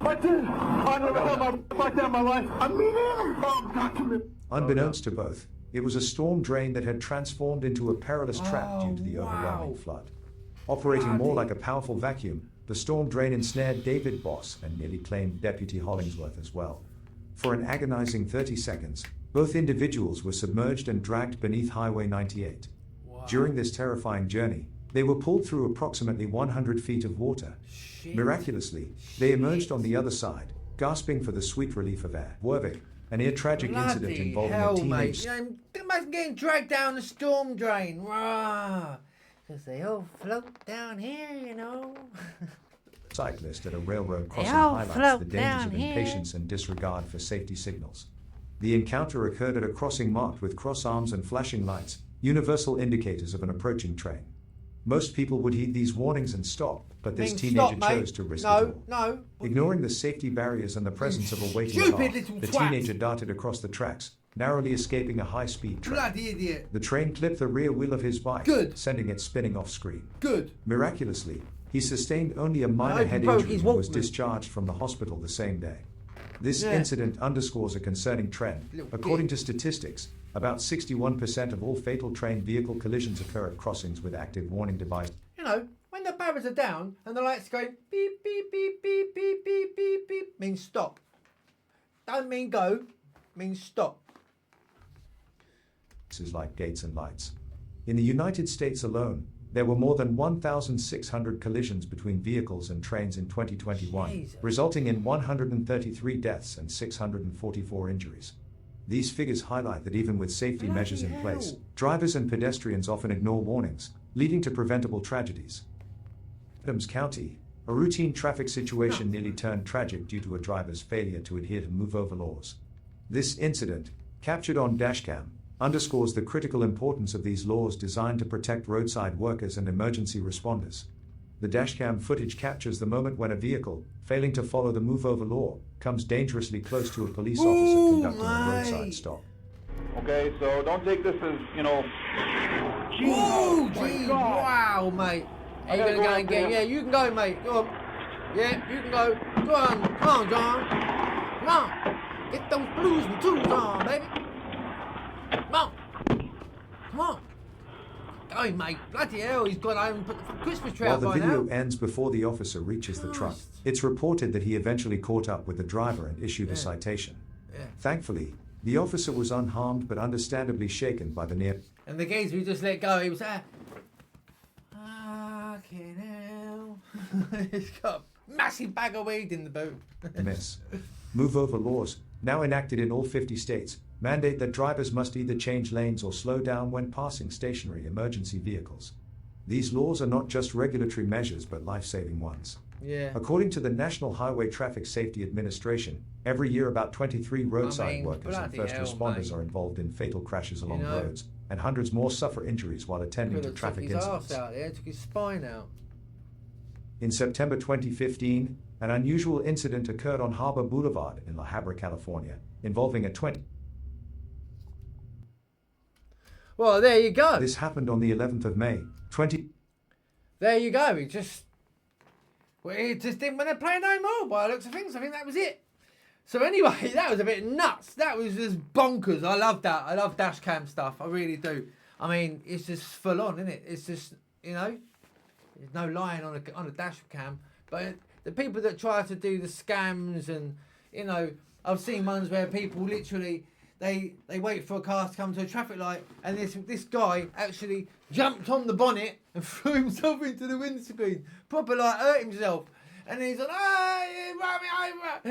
I did it! I never had my like that in my life! I mean it! Oh, God, come here! Unbeknownst to both, it was a storm drain that had transformed into a perilous trap due to the overwhelming flood. Operating more like a powerful vacuum, the storm drain ensnared David Boss and nearly claimed Deputy Hollingsworth as well. For an agonizing 30 seconds, both individuals were submerged and dragged beneath Highway 98. During this terrifying journey, they were pulled through approximately 100 feet of water. Miraculously, they emerged on the other side, gasping for the sweet relief of air. Wervik, a near tragic incident involving a teenage... Imagine getting dragged down the storm drain. Because they all float down here, you know. cyclist at a railroad crossing highlights the dangers of impatience and disregard for safety signals. The encounter occurred at a crossing marked with cross arms and flashing lights, universal indicators of an approaching train. Most people would heed these warnings and stop, but this teenager chose to risk it all. Ignoring the safety barriers and the presence of a waiting car, the teenager darted across the tracks, narrowly escaping a high-speed train. Bloody idiot. The train clipped the rear wheel of his bike, sending it spinning off-screen. Miraculously, he sustained only a minor head injury and was discharged from the hospital the same day. This incident underscores a concerning trend. According to statistics, about 61% of all fatal train vehicle collisions occur at crossings with active warning devices. You know, when the barriers are down and the lights going beep, beep, beep, beep, beep, beep, beep, beep, means stop. Don't mean go, means stop. Like gates and lights. In the United States alone, there were more than 1,600 collisions between vehicles and trains in 2021, resulting in 133 deaths and 644 injuries. These figures highlight that even with safety measures in place, drivers and pedestrians often ignore warnings, leading to preventable tragedies. Adams County, a routine traffic situation nearly turned tragic due to a driver's failure to adhere to move-over laws. This incident, captured on dashcam, underscores the critical importance of these laws designed to protect roadside workers and emergency responders. The dashcam footage captures the moment when a vehicle, failing to follow the move-over law, comes dangerously close to a police officer conducting a roadside stop. Okay, so don't take this as, you know... Whoa, geez, wow, mate. Are you going to go and get... Yeah, you can go, mate. Go on. Yeah, you can go. Go on. Come on, John. Come on. Get those blues and twos on, baby. Come on. Come on. Go, mate. Bloody hell, he's gone home and put the Christmas tree out by now. While the video ends before the officer reaches the truck, it's reported that he eventually caught up with the driver and issued a citation. Thankfully, the officer was unharmed but understandably shaken by the near... And the geezer who just let go, he was there. Fucking hell. He's got a massive bag of weed in the boot. miss. Move-over laws, now enacted in all 50 states, mandate that drivers must either change lanes or slow down when passing stationary emergency vehicles. These laws are not just regulatory measures but life-saving ones. According to the National Highway Traffic Safety Administration, every year about 23 roadside workers and first responders are involved in fatal crashes along roads, and hundreds more suffer injuries while attending to traffic incidents. Took his spine out. In September 2015, An unusual incident occurred on Harbor Boulevard in La Habra, California, involving a 20. Well, there you go. This happened on the 11th of May, 20. There you go. He just didn't want to play no more by the looks of things. I think that was it. So anyway, that was a bit nuts. That was just bonkers. I love that. I love dash cam stuff. I really do. I mean, it's just full on, isn't it? It's just, you know, there's no lying on a dash cam. But the people that try to do the scams and, you know, I've seen ones where people literally, they wait for a car to come to a traffic light, and this guy actually jumped on the bonnet and threw himself into the windscreen. Proper like hurt himself. And he's like, oh, you ran me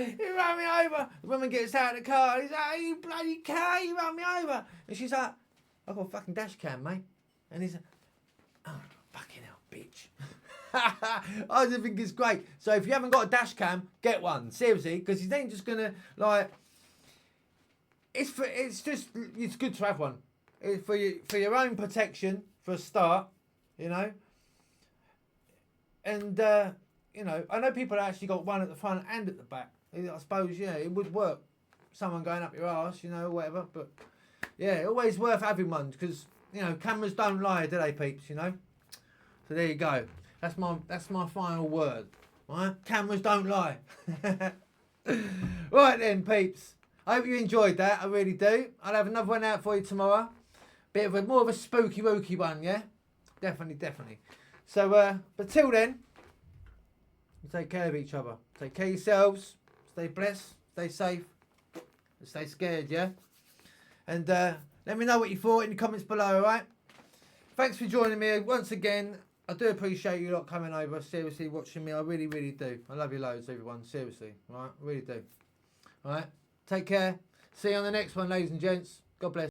over. You ran me over. The woman gets out of the car. And he's like, oh, you bloody car, you ran me over. And she's like, I've got a fucking dash cam, mate. And he's like, oh, fucking hell, bitch. I just think it's great. So if you haven't got a dash cam, get one. Seriously, because he's then just going to, like, it's good to have one. It's for your own protection, for a start, you know. And, you know, I know people actually got one at the front and at the back. I suppose, yeah, it would work. Someone going up your arse, you know, whatever. But, yeah, always worth having one because, you know, cameras don't lie, do they, peeps, you know? So there you go. That's my final word, right? Cameras don't lie. Right then, peeps. I hope you enjoyed that. I really do. I'll have another one out for you tomorrow. More of a spooky wooky one, yeah? Definitely. So, but till then, take care of each other. Take care of yourselves. Stay blessed. Stay safe. And stay scared, yeah? And let me know what you thought in the comments below, alright? Thanks for joining me once again. I do appreciate you lot coming over, seriously, watching me. I really, really do. I love you loads, everyone. Seriously, alright? Really do. Alright? Take care. See you on the next one, ladies and gents. God bless.